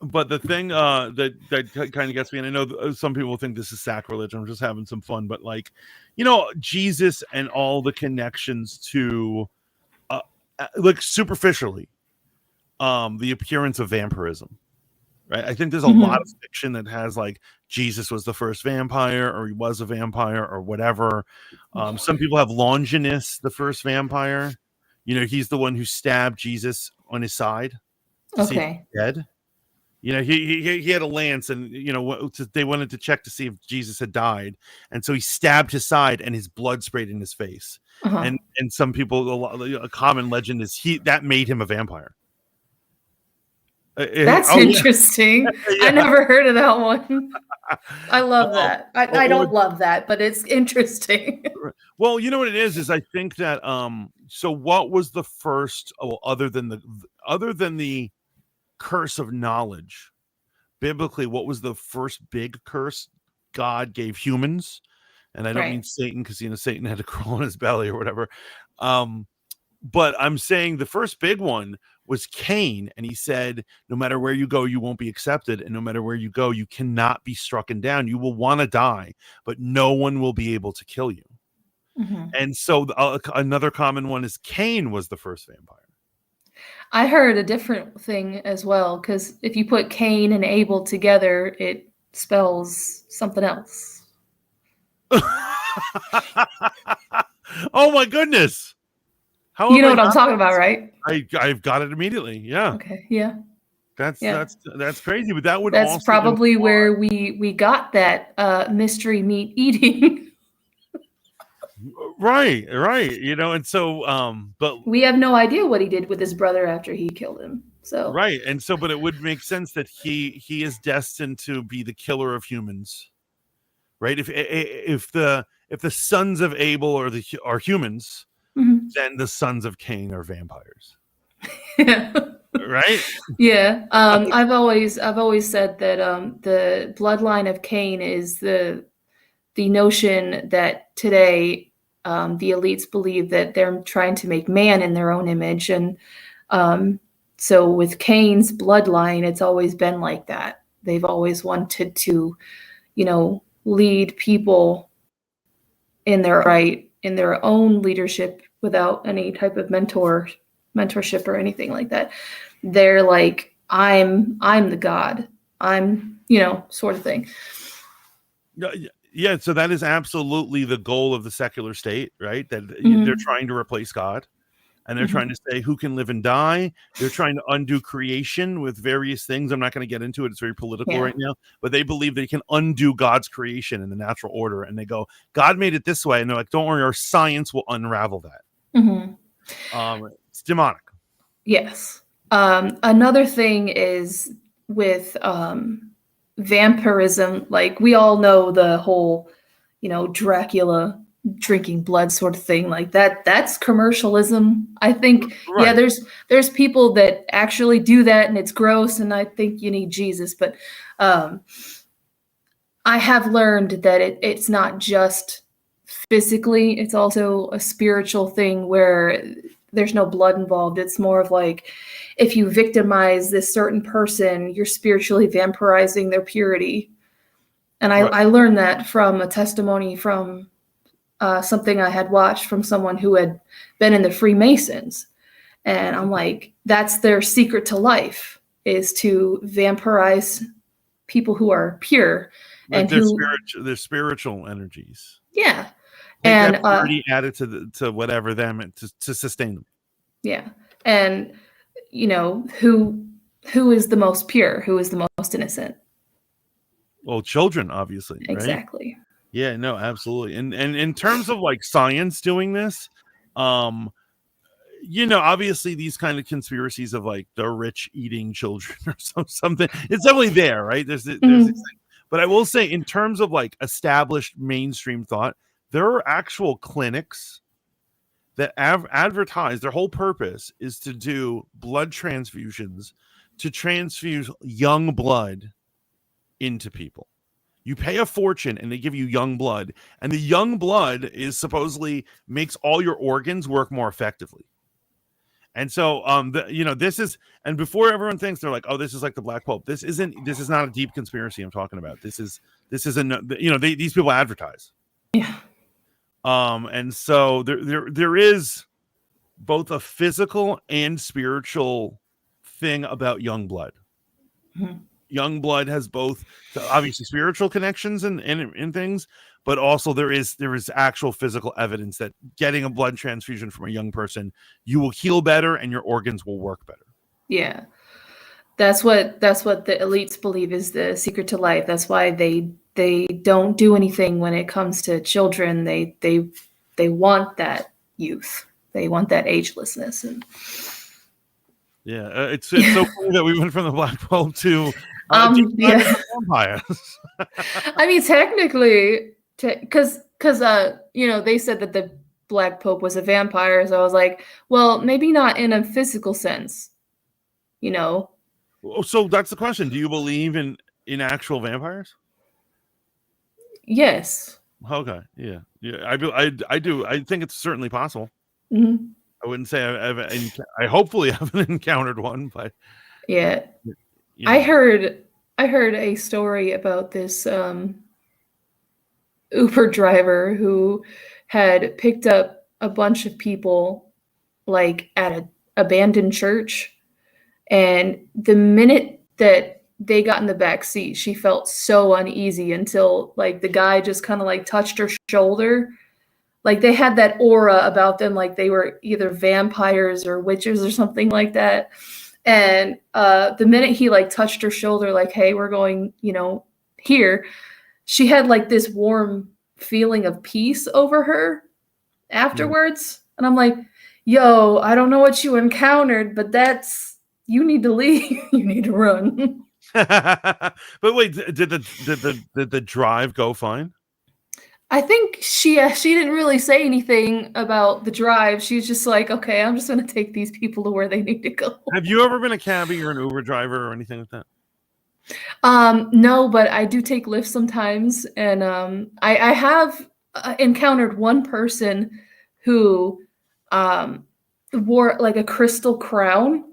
But the thing that kind of gets me, and I know some people think this is sacrilege, I'm just having some fun, but Jesus and all the connections to superficially the appearance of vampirism, right? I think there's a lot of fiction that has Jesus was the first vampire, or he was a vampire, or whatever. Some people have Longinus, the first vampire. He's the one who stabbed Jesus on his side to see if he's dead. He had a lance, and they wanted to check to see if Jesus had died, and so he stabbed his side, and his blood sprayed in his face. And some people, a common legend is that made him a vampire. That's interesting. Yeah. I never heard of that one. I love that. I don't love that, but it's interesting. Well, you know what it is I think that so what was the first? Other than the curse of knowledge, biblically, what was the first big curse God gave humans? And I don't mean Satan, because Satan had to crawl on his belly or whatever. But I'm saying the first big one was Cain, and he said, no matter where you go, you won't be accepted, and no matter where you go, you cannot be struck down. You will want to die, but no one will be able to kill you. And so another common one is Cain was the first vampire. I heard a different thing as well, because if you put Cain and Abel together, it spells something else. Oh my goodness! How You know what I'm talking about, right? I've got it immediately. Yeah. Okay. Yeah. That's Yeah. crazy, but that would That's also probably where we got that mystery meat eating. right. You know, and so but We have no idea what he did with his brother after he killed him. So right, and so but it would make sense that he is destined to be the killer of humans, right? If the sons of Abel are humans, then the sons of Cain are vampires. Yeah. Right? Yeah. I've always said that the bloodline of Cain is the notion that today the elites believe that they're trying to make man in their own image, and so with Cain's bloodline, it's always been like that. They've always wanted to, lead people in their own leadership without any type of mentorship or anything like that. They're like, I'm the god. I'm, sort of thing. Yeah, so that is absolutely the goal of the secular state, right? That they're trying to replace God, and they're trying to say who can live and die. They're trying to undo creation with various things. I'm not going to get into it. It's very political right now, but they believe they can undo God's creation in the natural order. And they go, God made it this way. And they're like, don't worry, our science will unravel that. It's demonic. Yes. Another thing is with vampirism. Like, we all know the whole, Dracula drinking blood sort of thing, like that's commercialism. I think right. Yeah, there's people that actually do that and it's gross, and I think you need Jesus, but I have learned that it's not just physically, it's also a spiritual thing where there's no blood involved. It's more of like, if you victimize this certain person, you're spiritually vampirizing their purity. And I learned that from a testimony from something I had watched from someone who had been in the Freemasons. And I'm like, that's their secret to life, is to vampirize people who are pure. Like their spiritual energies. Yeah. Take and that purity added to whatever them to sustain them. Yeah. And who is the most pure? Who is the most innocent? Well, children, obviously. Exactly. Right? Yeah, no, absolutely. And in terms of like science doing this, obviously these kind of conspiracies of like the rich eating children or something, it's definitely there, right? There's this thing. But I will say, in terms of like established mainstream thought, there are actual clinics that advertise their whole purpose is to do blood transfusions, to transfuse young blood into people. You pay a fortune and they give you young blood, and the young blood is supposedly makes all your organs work more effectively. And so this is, and before everyone thinks they're like, oh, this is like the Black Pope, this is not a deep conspiracy I'm talking about. This is these people advertise. Yeah. And so there is both a physical and spiritual thing about young blood. Young blood has both obviously spiritual connections and things, but also there is actual physical evidence that getting a blood transfusion from a young person, you will heal better and your organs will work better. Yeah. That's what the elites believe is the secret to life. That's why they don't do anything when it comes to children. They want that youth. They want that agelessness. And yeah, it's so funny that we went from the Black Pope to vampires. I mean, technically, because they said that the Black Pope was a vampire, so I was like, well, maybe not in a physical sense, So that's the question. Do you believe in actual vampires? Yes. Okay. Yeah. I do. I think it's certainly possible. I wouldn't say I hopefully haven't encountered one, but yeah. I heard a story about this Uber driver who had picked up a bunch of people like at an abandoned church, and the minute that they got in the back seat, she felt so uneasy until like the guy just kind of like touched her shoulder. Like they had that aura about them, like they were either vampires or witches or something like that. And the minute he like touched her shoulder, like, hey, we're going, here, she had like this warm feeling of peace over her afterwards. And I'm like, yo, I don't know what you encountered, but you need to leave. You need to run. But wait, did the drive go fine? I think she didn't really say anything about the drive. She's just like, okay, I'm just going to take these people to where they need to go. Have you ever been a cabbie or an Uber driver or anything like that? No, but I do take Lyft sometimes, and I have encountered one person who wore like a crystal crown,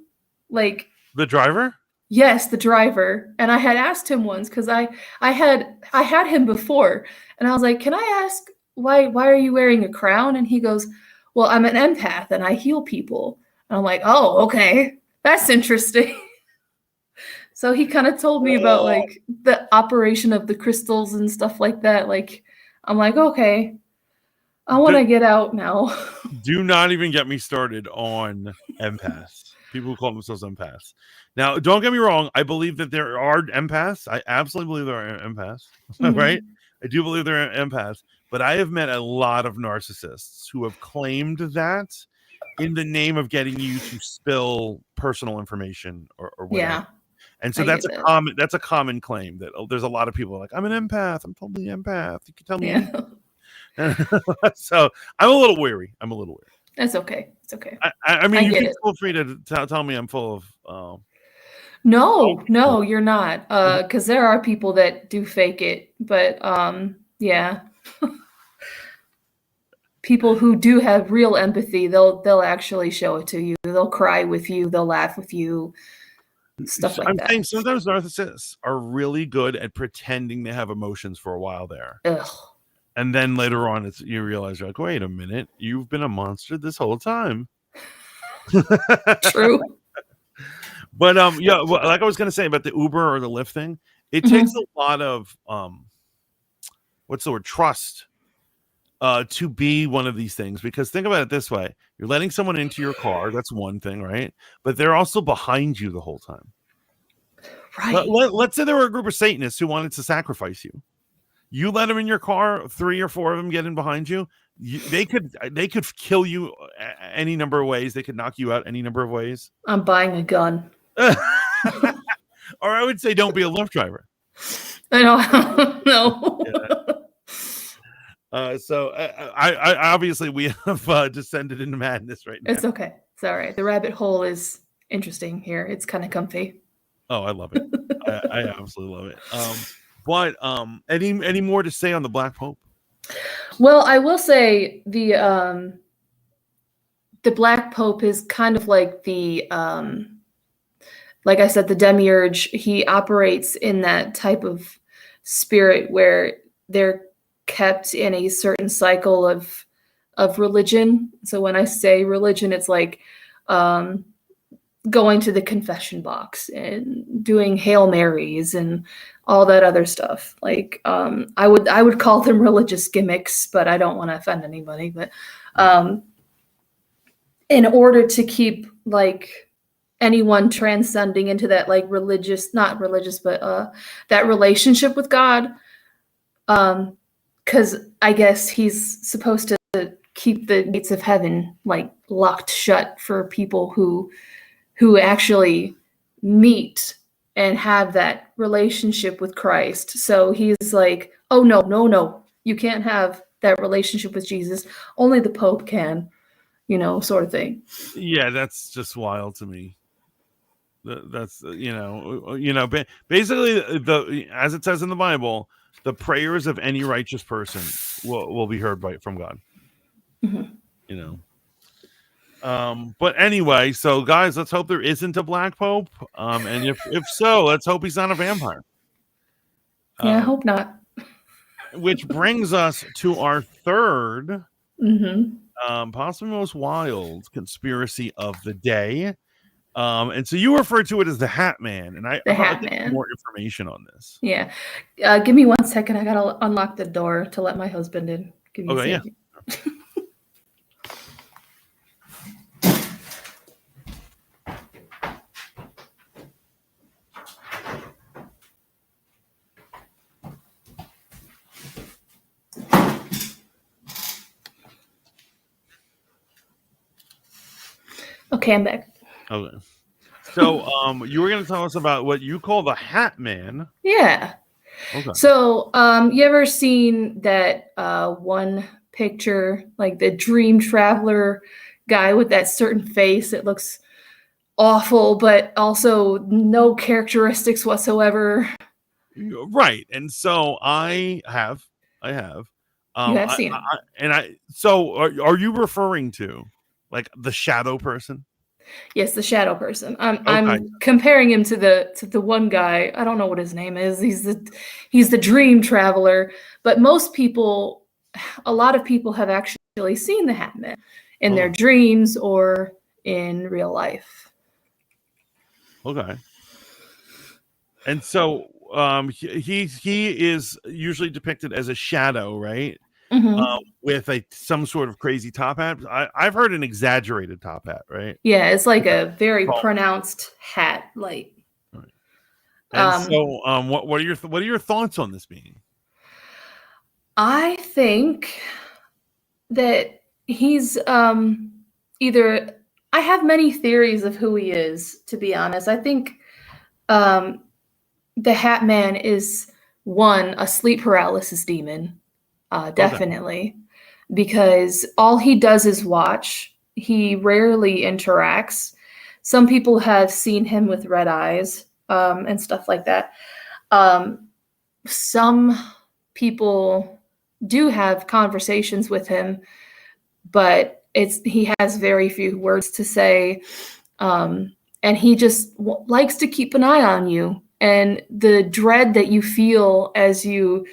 like the driver. Yes, the driver. And I had asked him once because I had him before, and I was like, "Can I ask why are you wearing a crown?" And he goes, "Well, I'm an empath and I heal people." And I'm like, "Oh, okay, that's interesting." So he kind of told me about like the operation of the crystals and stuff like that. Like, I'm like, okay, I want to get out now. Do not even get me started on empaths. People who call themselves empaths. Now, don't get me wrong. I believe that there are empaths. I absolutely believe there are empaths, right? I do believe there are empaths. But I have met a lot of narcissists who have claimed that in the name of getting you to spill personal information or whatever. Yeah. And so that's a common claim that there's a lot of people like, I'm an empath. I'm totally empath. You can tell me. Yeah. So I'm a little weary. That's okay. It's okay. I mean, you can feel free to tell me I'm full of. No, you're not. Because there are people that do fake it, but yeah. People who do have real empathy, they'll actually show it to you. They'll cry with you. They'll laugh with you. Stuff like that. I'm saying sometimes narcissists are really good at pretending they have emotions for a while there. Ugh. And then later on, you realize you're like, wait a minute, you've been a monster this whole time. True. But yeah, like I was gonna say about the Uber or the Lyft thing, it takes a lot of what's the word? Trust to be one of these things, because think about it this way: you're letting someone into your car. That's one thing, right? But they're also behind you the whole time. Right. Let's say there were a group of Satanists who wanted to sacrifice you. You let them in your car, 3 or 4 of them get in behind you. They could kill you any number of ways. They could knock you out any number of ways. I'm buying a gun. Or I would say, don't be a Lyft driver. I know. No. Yeah. So I obviously we have descended into madness right now. It's okay. It's all right. The rabbit hole is interesting here. It's kind of comfy. Oh, I love it. I absolutely love it. But any more to say on the Black Pope? Well, I will say the Black Pope is kind of like the like I said, the demiurge. He operates in that type of spirit where they're kept in a certain cycle of religion. So when I say religion, it's like going to the confession box and doing Hail Marys and all that other stuff. Like I would call them religious gimmicks, but I don't want to offend anybody. But in order to keep like anyone transcending into that like not religious, but that relationship with God, because I guess he's supposed to keep the gates of heaven like locked shut for people who actually meet and have that relationship with Christ. So he's like, oh, no, you can't have that relationship with Jesus. Only the Pope can, sort of thing. Yeah, that's just wild to me. That's, basically, as it says in the Bible, the prayers of any righteous person will be heard from God. But anyway, so guys, let's hope there isn't a Black Pope. And if so, let's hope he's not a vampire. Yeah, I hope not. Which brings us to our third Possibly most wild conspiracy of the day. And so you refer to it as the Hat Man, and The I'd like Hat to get Man. more information on this. Yeah. Give me 1 second. I gotta unlock the door to let my husband in. Give me a Okay, yeah. second. Okay, I'm back. Okay. So, you were going to tell us about what you call the Hat Man. Yeah. Okay. So, you ever seen that one picture, like the dream traveler guy with that certain face that looks awful, but also no characteristics whatsoever? Right. And so I have. You have seen him. So are you referring to like the shadow person? Yes, the shadow person. I'm Okay. I'm comparing him to the one guy. I don't know what his name is. He's the dream traveler. But most people, a lot of people have actually seen the Hat Man in their Oh, dreams or in real life. okay. And so he is usually depicted as a shadow, right? Hmm. With some sort of crazy top hat. I've heard an exaggerated top hat, right? Yeah, it's like Yeah. a very Oh, pronounced hat. Like, right. And um, so what are your thoughts on this being? I think that he's either. I have many theories of who he is. To be honest, I think um, the Hat Man is one, a sleep paralysis demon, Okay. definitely, because all he does is watch. He rarely interacts. Some people have seen him with red eyes and stuff like that. Um, some people do have conversations with him, but he has very few words to say, and he just likes to keep an eye on you. And the dread that you feel as you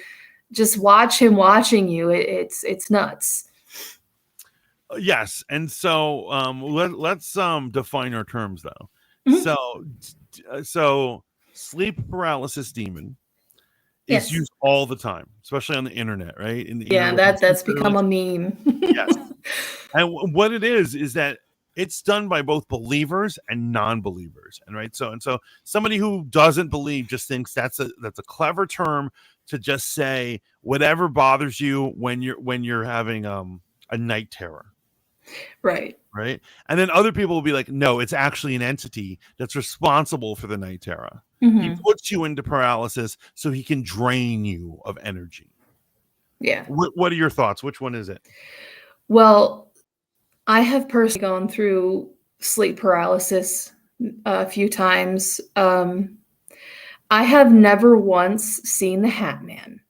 just watch him watching you, it's nuts. Yes, and so let's define our terms though. Mhm. So sleep paralysis demon is Yes. used all the time, especially on the internet, right? In the Yeah, interwebs, that's become literally. a meme. Yes, and what it is that it's done by both believers and non-believers, and right. So somebody who doesn't believe just thinks that's a clever term to just say whatever bothers you when you're having a night terror. Right. Right. And then other people will be like, no, it's actually an entity that's responsible for the night terror. He Hmm. puts you into paralysis so he can drain you of energy. Yeah. What are your thoughts? Which one is it? Well, I have personally gone through sleep paralysis a few times. I have never once seen the Hat Man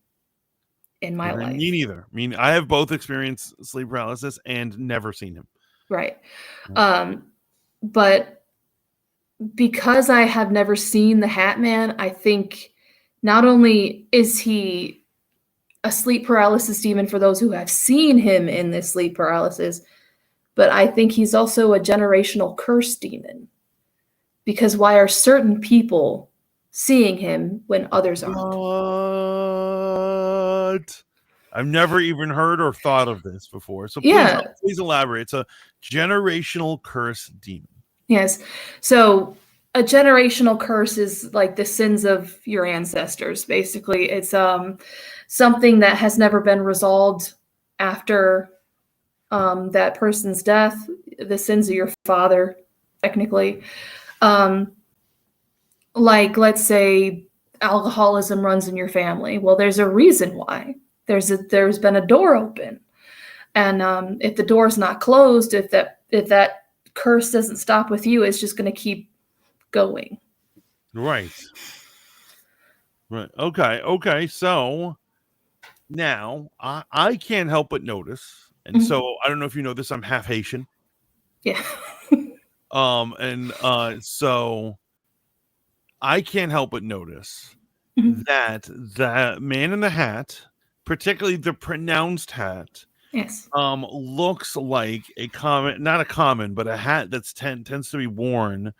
in my Okay, me life. neither. I mean, I have both experienced sleep paralysis and never seen him. Right. Yeah. But because I have never seen the Hat Man, I think not only is he a sleep paralysis demon for those who have seen him in this sleep paralysis, but I think he's also a generational curse demon. Because why are certain people seeing him when others aren't? What? I've never even heard or thought of this before. So Yeah, please elaborate. It's a generational curse demon. yes. So a generational curse is like the sins of your ancestors, basically. It's something that has never been resolved after that person's death, the sins of your father, technically. Um, like, let's say alcoholism runs in your family. Well, there's a reason why. There's been a door open, and if the door's not closed, if that curse doesn't stop with you, it's just going to keep going. Right. Right. Okay. So now I can't help but notice, and Mhm. so I don't know if you know this, I'm half Haitian. Yeah. And so I can't help but notice Mhm. that the man in the hat, particularly the pronounced hat, Yes. looks like a common, not a common, but a hat that's tends to be worn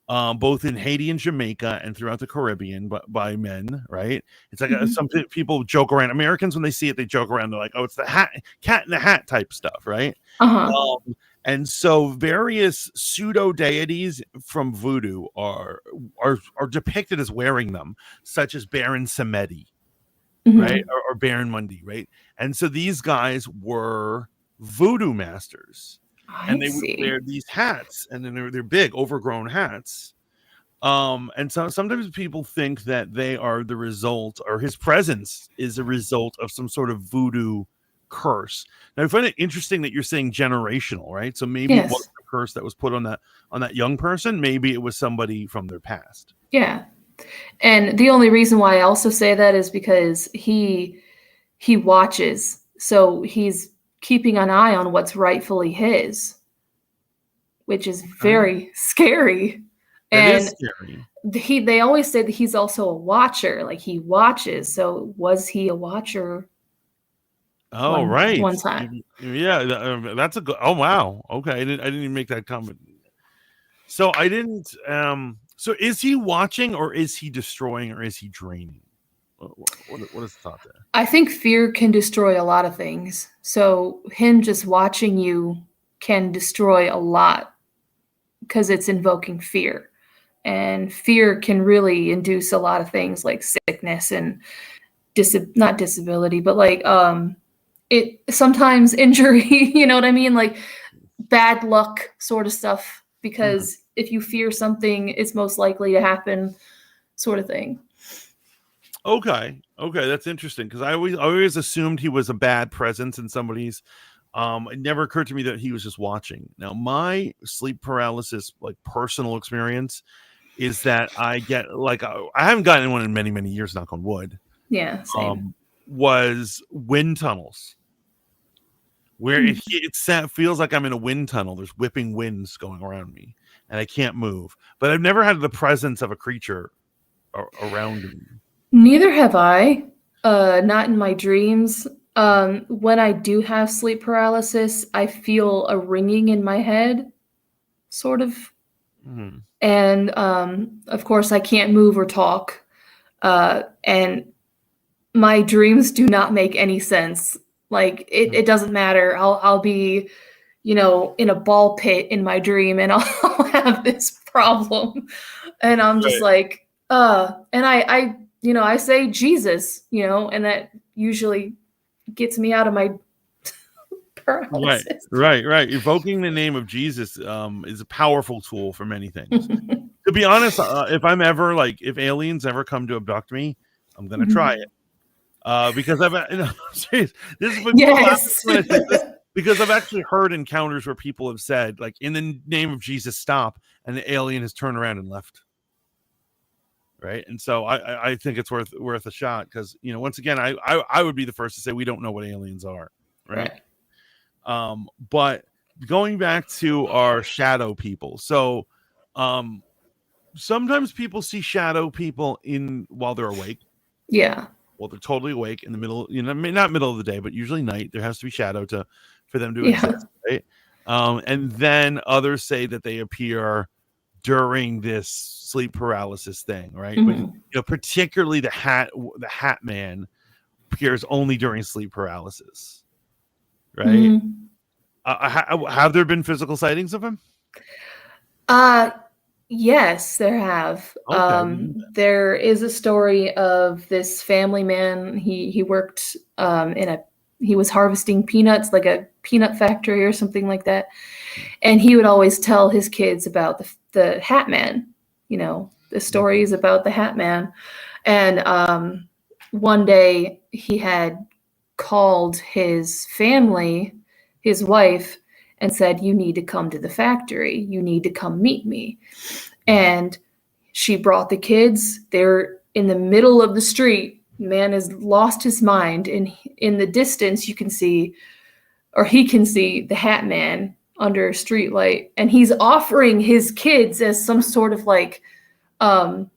both in Haiti and Jamaica and throughout the Caribbean, but by men, right? It's like Mhm. some people joke around. Americans, when they see it, they joke around. They're like, "Oh, it's the cat in the hat type stuff," right? Uh-huh. And so, various pseudo deities from voodoo are depicted as wearing them, such as Baron Samedi, right, Mhm. or Baron Mundi, right? And so, these guys were voodoo masters, I and they would see. wear these hats, and then they're big, overgrown hats. And so sometimes people think that they are the result, or his presence is a result of some sort of voodoo curse. Now, I find it interesting that you're saying generational, right? So maybe it was Yes. a curse that was put on that young person. Maybe it was somebody from their past. Yeah. And the only reason why I also say that is because he watches. So he's keeping an eye on what's rightfully his, which is Okay. very scary. That is And scary. they always say that he's also a watcher, like he watches. So was he a watcher Oh, right. one time? Yeah, that's a good. Oh, wow. Okay, I didn't even make that comment. So I didn't. So is he watching, or is he destroying, or is he draining? What is the thought there? I think fear can destroy a lot of things. So him just watching you can destroy a lot because it's invoking fear. And fear can really induce a lot of things like sickness and not disability, but like it sometimes injury, you know what I mean? Like bad luck sort of stuff Mhm. because if you fear something, it's most likely to happen sort of thing. Okay, that's interesting because I always assumed he was a bad presence in somebody's. It never occurred to me that he was just watching. Now, my sleep paralysis, like personal experience, is that I get like I haven't gotten one in many many years. Knock on wood. Yeah, same. Was wind tunnels where Hmm. it feels like I'm in a wind tunnel. There's whipping winds going around me, and I can't move. But I've never had the presence of a creature around me. Neither have I. Not in my dreams. When I do have sleep paralysis, I feel a ringing in my head, sort of. Mhm. And of course, I can't move or talk. And my dreams do not make any sense. Like it doesn't matter. I'll be, in a ball pit in my dream, and I'll have this problem, and I'm just Right. like, and I say Jesus, and that usually gets me out of my Right, paralysis. right. Evoking the name of Jesus is a powerful tool for many things. To be honest, if aliens ever come to abduct me, I'm gonna try it. Because serious, this is when people laugh Yes. when I say this, because I've actually heard encounters where people have said, like, in the name of Jesus, stop, and the alien has turned around and left. Right, and so I think it's worth a shot because once again I would be the first to say we don't know what aliens are, right? Right. But going back to our shadow people, so um, sometimes people see shadow people while they're awake. Yeah. Well, they're totally awake in the middle, not middle of the day, but usually night. There has to be shadow for them to Yeah. exist, right? And then others say that they appear during this sleep paralysis thing, right? But Mhm. particularly the hat man appears only during sleep paralysis, right? Mhm. Have there been physical sightings of him? Uh, yes, there have. Okay, we knew There is a story of this family man. He worked he was harvesting peanuts, like a peanut factory or something like that. And he would always tell his kids about the Hat Man, the that. stories about the Hat Man. And one day he had called his family, his wife, and said, "You need to come to the factory. You need to come meet me." And she brought the kids. They're in the middle of the street. Man has lost his mind. And in the distance, you can see, or he can see, the Hat Man under a street light. And he's offering his kids as some sort of like um,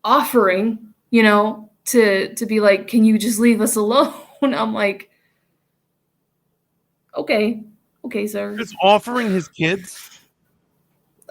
offering, to be like, "Can you just leave us alone?" I'm like, okay, sir. Just offering his kids.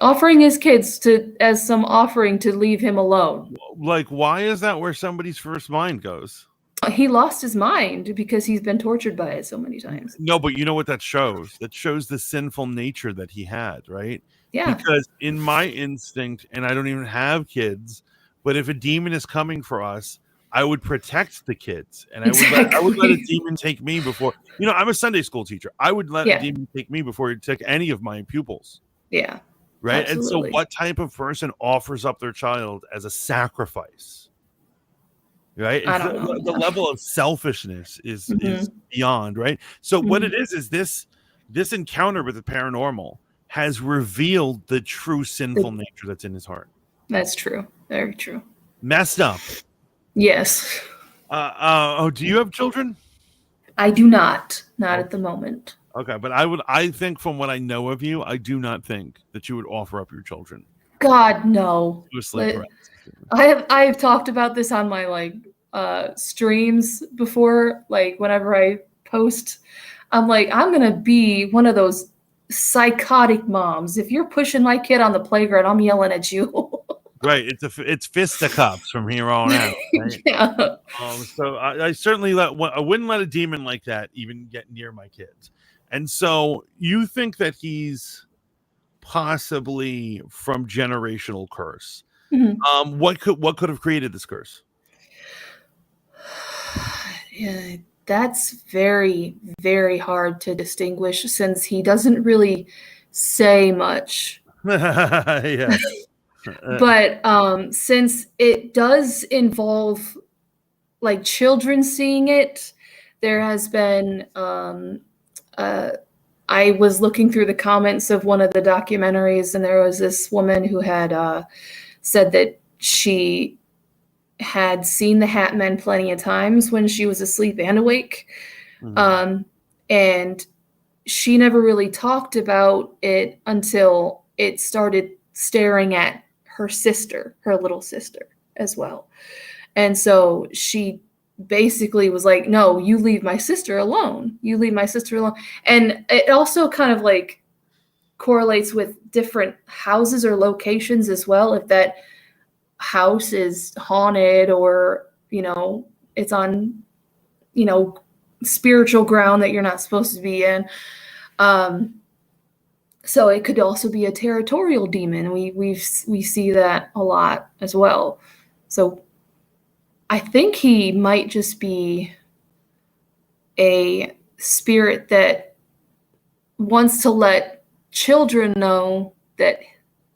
Offering his kids as some offering to leave him alone. Like, why is that where somebody's first mind goes? He lost his mind because he's been tortured by it so many times. No, but you know what that shows? That shows the sinful nature that he had, right? Yeah. Because in my instinct, and I don't even have kids, but if a demon is coming for us, I would protect the kids, and I would let a demon take me before. You know, I'm a Sunday school teacher. I would let a demon take me before it took any of my pupils. Yeah. Right. Absolutely. And so what type of person offers up their child as a sacrifice? Right. I don't know. The level of selfishness is beyond, right? So what it is this encounter with the paranormal has revealed the true sinful nature that's in his heart. That's true. Very true. Messed up. Yes. Do you have children? I do not. Not at the moment. Okay, but I think from what I know of you, I do not think that you would offer up your children. God, no. I have talked about this on my streams before, like whenever I post. I'm like, I'm gonna be one of those psychotic moms. If you're pushing my kid on the playground, I'm yelling at you. Right, it's fisticuffs from here on out. Right? Yeah. So I certainly I wouldn't let a demon like that even get near my kids. And so you think that he's possibly from generational curse. Mm-hmm. What could have created this curse? Yeah, that's very, very hard to distinguish since he doesn't really say much. Yeah. But since it does involve like children seeing it, there has been I was looking through the comments of one of the documentaries, and there was this woman who had said that she had seen the Hat Men plenty of times when she was asleep and awake. And she never really talked about it until it started staring at her sister, her little sister as well. And so she basically was like, no, you leave my sister alone. You leave my sister alone. And it also kind of like correlates with different houses or locations as well. If that house is haunted or, it's on, spiritual ground that you're not supposed to be in. So it could also be a territorial demon. We see that a lot as well. So I think he might just be a spirit that wants to let children know that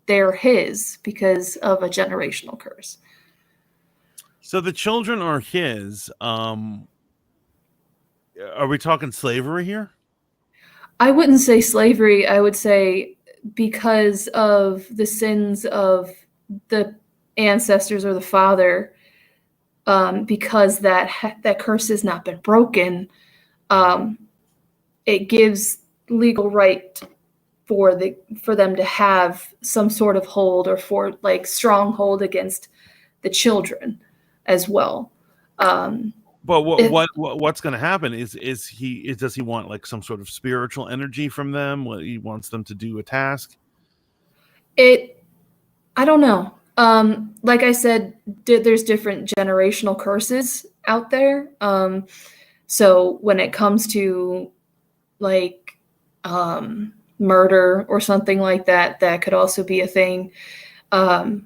they're his because of a generational curse. So the children are his. Are we talking slavery here? I wouldn't say slavery. I would say because of the sins of the ancestors or the father, because that curse has not been broken, it gives legal right for them to have some sort of hold or for like stronghold against the children as well. But what's going to happen is does he want like some sort of spiritual energy from them? What he wants them to do a task? I don't know. Like I said, there's different generational curses out there. So when it comes to like murder or something like that, that could also be a thing. And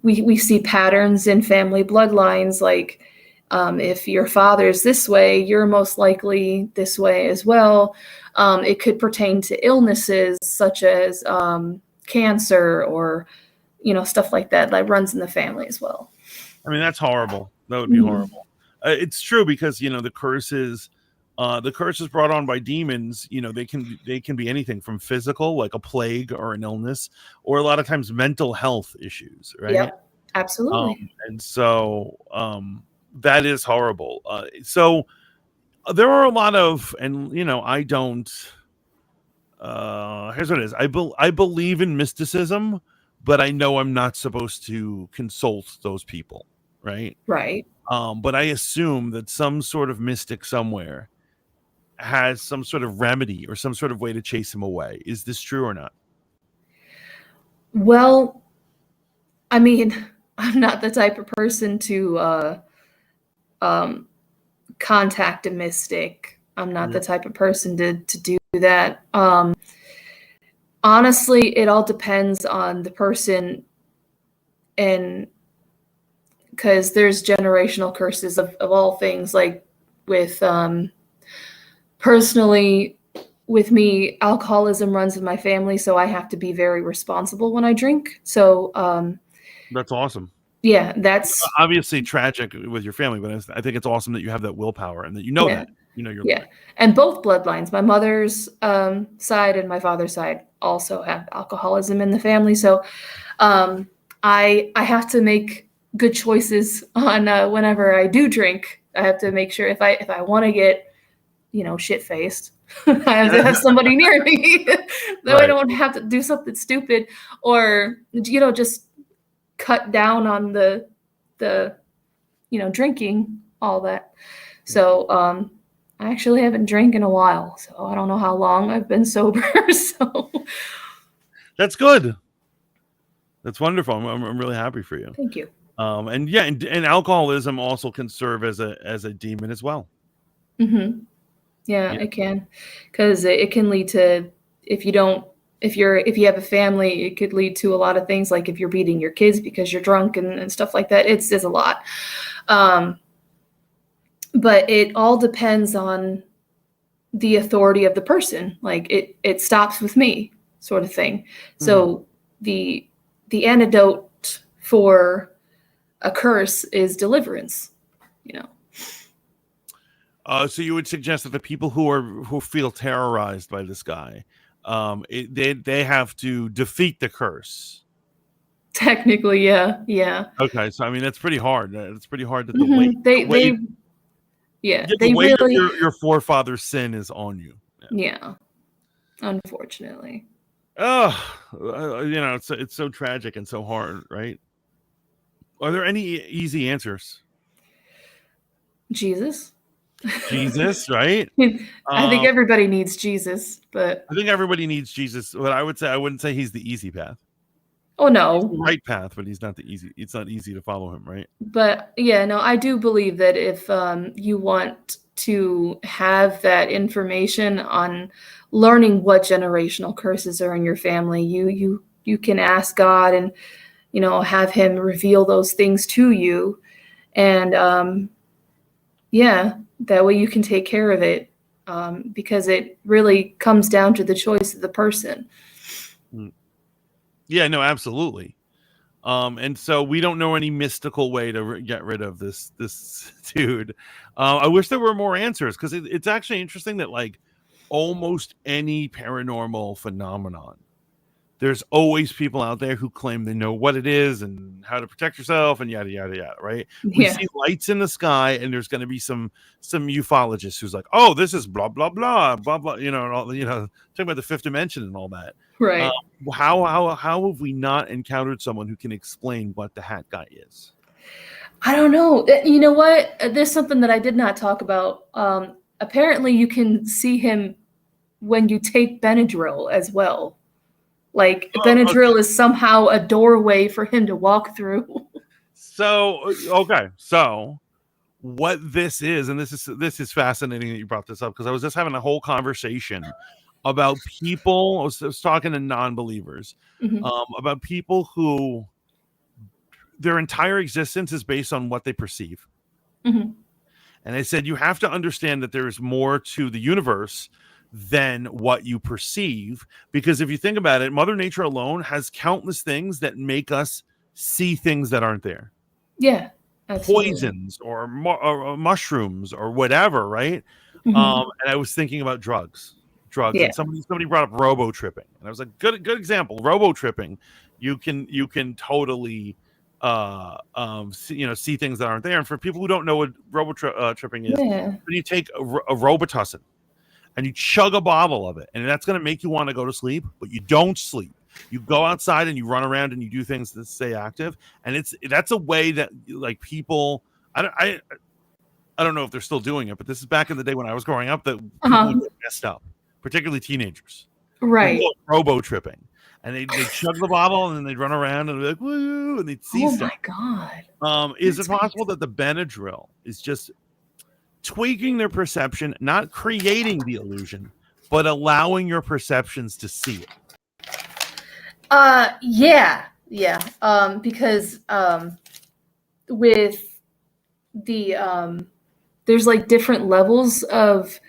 we see patterns in family bloodlines, like if your father's this way, you're most likely this way as well. It could pertain to illnesses such as cancer or stuff like that runs in the family as well. I mean, that's horrible. That would be horrible. It's true because the curses brought on by demons, they can be anything from physical, like a plague or an illness, or a lot of times mental health issues, right? Yeah, absolutely. And so that is horrible. So there are a lot of, and I don't. Here's what it is. I believe in mysticism, but I know I'm not supposed to consult those people, right? Right. But I assume that some sort of mystic somewhere has some sort of remedy or some sort of way to chase him away. Is this true or not? Well, I mean, I'm not the type of person to contact a mystic. I'm not the type of person to do that. Honestly, it all depends on the person, and because there's generational curses of all things. Like with personally, with me, alcoholism runs in my family, so I have to be very responsible when I drink. So That's awesome. yeah, that's Obviously tragic with your family, but I think it's awesome that you have that willpower and that you know that. You know your yeah. limit. And both bloodlines, my mother's side and my father's side, also have alcoholism in the family. So I have to make good choices on whenever I do drink. I have to make sure if I want to get, shit faced, I have to have somebody near me that I don't have to do something stupid or just cut down on the drinking, all that. So I actually haven't drank in a while, so I don't know how long I've been sober. So that's good. That's wonderful. I'm really happy for you. Thank you. And alcoholism also can serve as a demon as well. Mm-hmm. Yeah, it can, because it can lead to, if you have a family, it could lead to a lot of things, like if you're beating your kids because you're drunk and stuff like that. It's a lot. But it all depends on the authority of the person. Like it stops with me, sort of thing. So the antidote for a curse is deliverance, So you would suggest that the people who feel terrorized by this guy, they have to defeat the curse. Technically, yeah. Okay, so I mean that's pretty hard. It's pretty hard that they really your forefathers' sin is on you. Yeah, unfortunately. Oh, it's so tragic and so hard, right? Are there any easy answers? Jesus. Jesus, right? I think everybody needs Jesus, but I think everybody needs Jesus. But I wouldn't say he's the easy path. Oh no, he's the right path, but he's not the easy. It's not easy to follow him, right? But yeah, no, I do believe that if you want to have that information on learning what generational curses are in your family, you can ask God and have Him reveal those things to you, and that way you can take care of it, because it really comes down to the choice of the person. Yeah, no, absolutely. And so we don't know any mystical way to get rid of this dude. I wish there were more answers, because it's actually interesting that like almost any paranormal phenomenon, there's always people out there who claim they know what it is and how to protect yourself and yada yada yada, right? We see lights in the sky, and there's going to be some ufologist who's like, oh, this is blah blah blah blah blah, and all, talking about the fifth dimension and all that. Right. How have we not encountered someone who can explain what the hat guy is? I don't know. You know what? There's something that I did not talk about. Apparently, you can see him when you take Benadryl as well. Like Benadryl is somehow a doorway for him to walk through. So okay, so what this is, and this is fascinating that you brought this up, because I was just having a whole conversation about people. I was talking to non-believers, about people who their entire existence is based on what they perceive. And I said, you have to understand that there is more to the universe than what you perceive, because if you think about it, Mother Nature alone has countless things that make us see things that aren't there. Yeah, absolutely. Poisons or mushrooms or whatever, right? And I was thinking about drugs, and somebody brought up robo tripping, and I was like, good example. Robo tripping, you can totally see things that aren't there. And for people who don't know what robo tripping is, when you take a Robitussin and you chug a bottle of it, and that's going to make you want to go to sleep, but you don't sleep. You go outside and you run around and you do things to stay active, and that's a way that like people. I I don't know if they're still doing it, but this is back in the day when I was growing up that people Uh-huh. would get messed up, particularly teenagers. They Right. call it robo tripping, and they chug the bottle and then they'd run around and be like woo, and they'd see Oh stuff. my God. Is it That's possible that the Benadryl is just tweaking their perception, not creating the illusion, but allowing your perceptions to see it? Yeah. Because with the there's like different levels of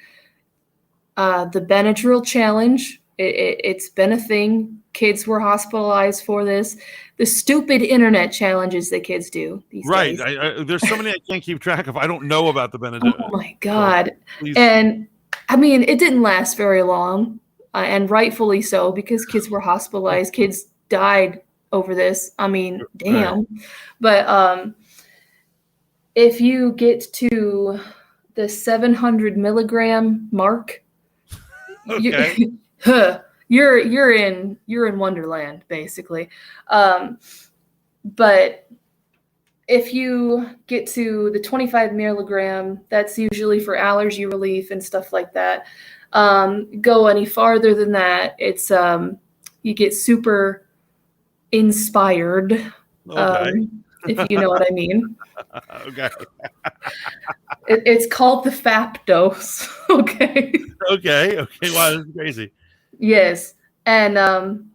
the Benadryl challenge. It's been a thing. Kids were hospitalized for this. The stupid internet challenges that kids do these Right. days. There's so many I can't keep track of. I don't know about the Benadryl. Oh my God. Please. And I mean, it didn't last very long, and rightfully so, because kids were hospitalized. Kids died over this. I mean, damn. But if you get to the 700 milligram mark, Okay. you're in Wonderland, basically. But if you get to the 25 milligram, that's usually for allergy relief and stuff like that. Go any farther than that, it's you get super inspired. Okay. If you know what I mean. Okay. It's called the FAP dose. Okay. Okay. Wow, this is crazy. Yes, and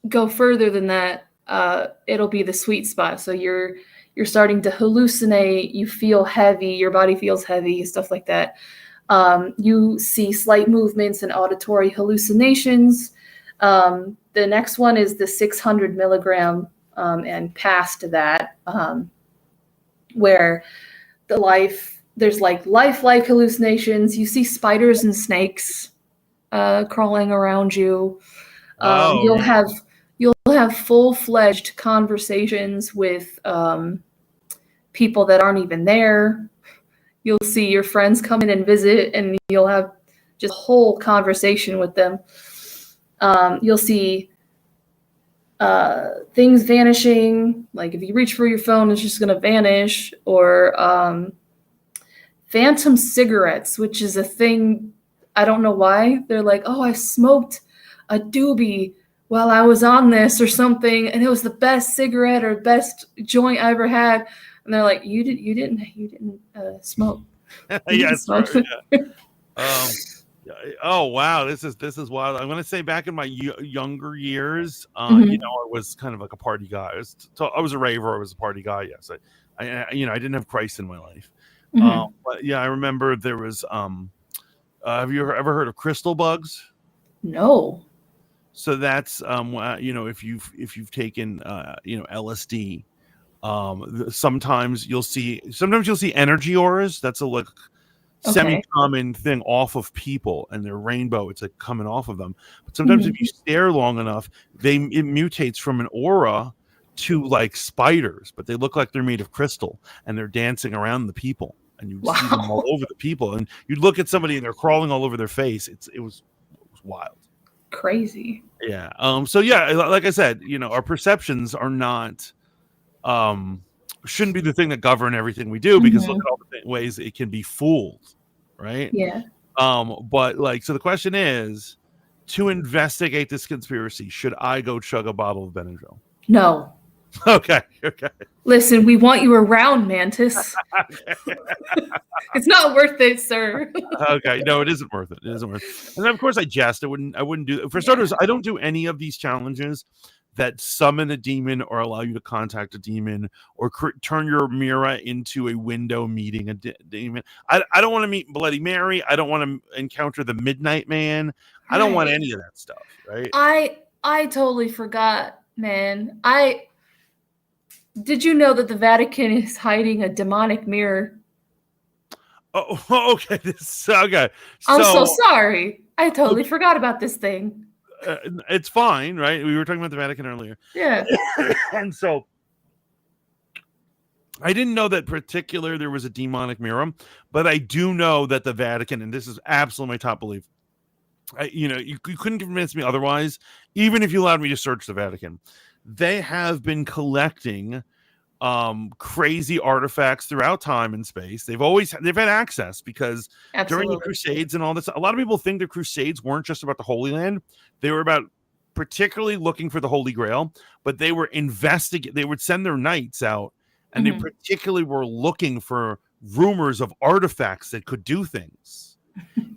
go further than that, it'll be the sweet spot. So you're starting to hallucinate. You feel heavy. Your body feels heavy. Stuff like that. You see slight movements and auditory hallucinations. The next one is the 600 milligram, and past that, where there's like lifelike hallucinations. You see spiders and snakes crawling around you. You'll have full-fledged conversations with people that aren't even there. You'll see your friends come in and visit, and you'll have just a whole conversation with them. You'll see things vanishing, like if you reach for your phone, it's just going to vanish, or phantom cigarettes, which is a thing. I don't know why. They're like, oh, I smoked a doobie while I was on this or something, and it was the best cigarette or best joint I ever had. And they're like, you didn't smoke. Yes. Right, yeah. Oh wow, this is wild. I'm going to say back in my younger years, I was kind of like a party guy. I was a raver. I was a party guy. Yes, I didn't have Christ in my life. But yeah, I remember there was. Have you ever heard of crystal bugs? No. So that's if you've taken LSD, sometimes you'll see energy auras. That's a semi-common thing off of people, and they're rainbow. It's like coming off of them. But sometimes if you stare long enough, it mutates from an aura to like spiders, but they look like they're made of crystal, and they're dancing around the people, and you see them all over the people. And you'd look at somebody and they're crawling all over their face. It was wild. Crazy. Yeah. So yeah, like I said, our perceptions are not shouldn't be the thing that govern everything we do, because look at all the ways it can be fooled, right? Yeah. But so the question is, to investigate this conspiracy, should I go chug a bottle of Benadryl? No. Okay. Listen, we want you around, Mantis. It's not worth it, sir. Okay, no, it isn't worth it. It isn't worth it. And of course, I jest. I wouldn't do. For starters, I don't do any of these challenges that summon a demon or allow you to contact a demon or turn your mirror into a window meeting a demon. I don't want to meet Bloody Mary. I don't want to encounter the Midnight Man. I don't want any of that stuff. Right? I totally forgot, man. Did you know that the Vatican is hiding a demonic mirror? Oh, okay. Okay. I'm so sorry. I totally forgot about this thing. It's fine, right? We were talking about the Vatican earlier. Yeah. And so I didn't know that there was a demonic mirror, but I do know that the Vatican, and this is absolutely my top belief, you couldn't convince me otherwise, even if you allowed me to search the Vatican. They have been collecting crazy artifacts throughout time and space. They've had access because during the Crusades and all this, a lot of people think the Crusades weren't just about the Holy Land. They were about particularly looking for the Holy Grail, but they were they would send their knights out, and they particularly were looking for rumors of artifacts that could do things.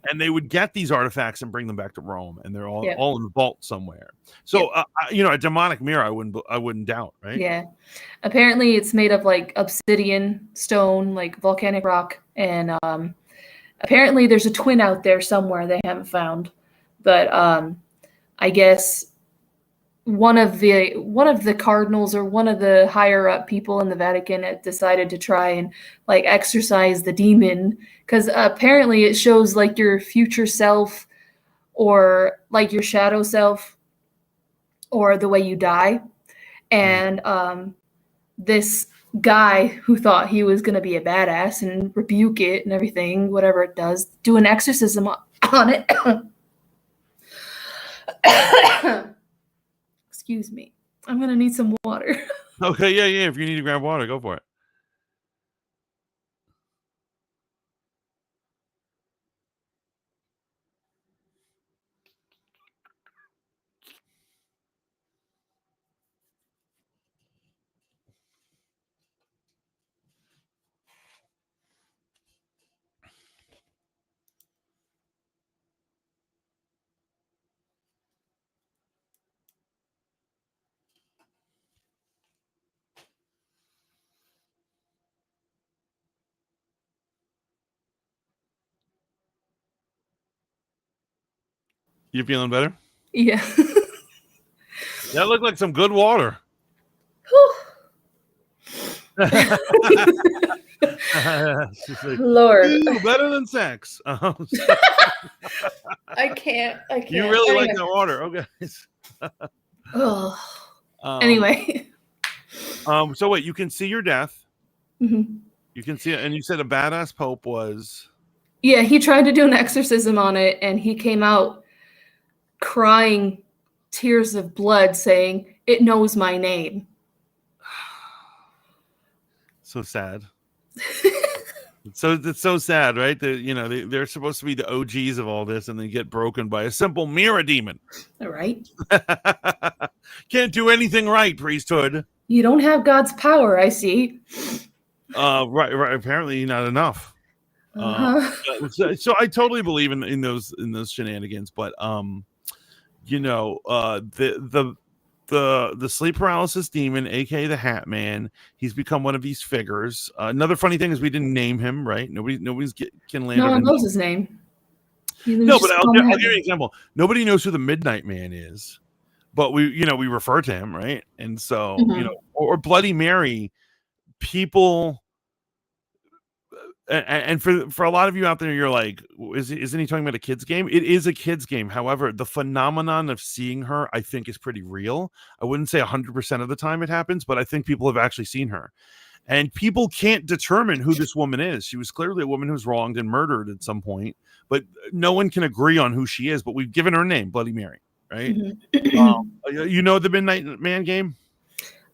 And they would get these artifacts and bring them back to Rome, and they're all in the vault somewhere. So, a demonic mirror, I wouldn't doubt, right? Yeah. Apparently, it's made of like obsidian stone, like volcanic rock, and apparently there's a twin out there somewhere they haven't found. But I guess one of the cardinals or one of the higher up people in the Vatican had decided to try and like exorcise the demon, because apparently it shows like your future self or like your shadow self or the way you die. And this guy who thought he was going to be a badass and rebuke it and everything, whatever it does, do an exorcism on it. Excuse me. I'm going to need some water. Okay, yeah. If you need to grab water, go for it. You feeling better? Yeah. That looked like some good water. Lord. Better than sex. I can't. You really like that water. Okay. Anyway. So wait, you can see your death. Mm-hmm. You can see it, and you said a badass pope was... Yeah, he tried to do an exorcism on it, and he came out crying tears of blood saying, "It knows my name." So sad. It's so sad, right? They're supposed to be the OGs of all this, and they get broken by a simple mirror demon. All right. Can't do anything right, priesthood. You don't have God's power, I see. Right. Apparently not enough. So I totally believe in those shenanigans, but the sleep paralysis demon, aka the Hat Man, he's become one of these figures. Another funny thing is we didn't name him, right? Nobody's can land. No one knows his name. No, but I'll give you an example. Nobody knows who the Midnight Man is, but we refer to him, right? And so or Bloody Mary, people. And for a lot of you out there, you're like, isn't he talking about a kid's game? It is a kid's game. However, the phenomenon of seeing her, I think, is pretty real. I wouldn't say 100% of the time it happens, but I think people have actually seen her. And people can't determine who this woman is. She was clearly a woman who was wronged and murdered at some point, but no one can agree on who she is. But we've given her a name, Bloody Mary, right? You know the Midnight Man game?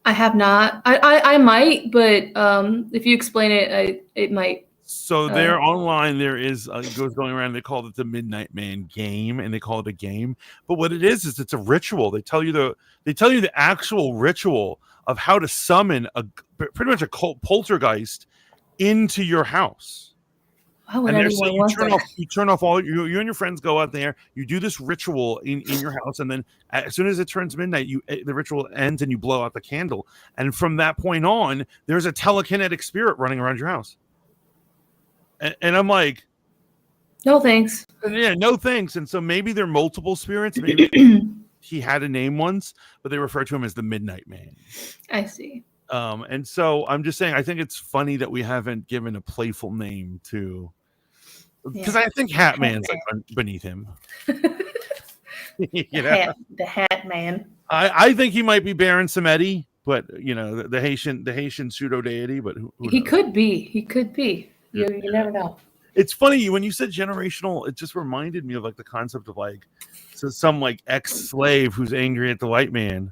I have not. I might, but if you explain it, it might. So there online, there is goes going around. They call it the Midnight Man game, and they call it a game. But what it is it's a ritual. They tell you the actual ritual of how to summon pretty much a poltergeist into your house. Why would anyone want that? You turn off all you and your friends go out there. You do this ritual in your house, and then as soon as it turns midnight, the ritual ends, and you blow out the candle. And from that point on, there's a telekinetic spirit running around your house. And I'm like, no thanks. Yeah, no thanks. And so maybe there are multiple spirits. Maybe he had a name once, but they refer to him as the Midnight Man. I see. And so I'm just saying, I think it's funny that we haven't given a playful name to, because I think Hat Man's like beneath him. The Hat Man. I think he might be Baron Samedi, but the Haitian pseudo deity. But who he could be. He could be. You never know. It's funny when you said generational. It just reminded me of like the concept of like some like ex-slave who's angry at the white man,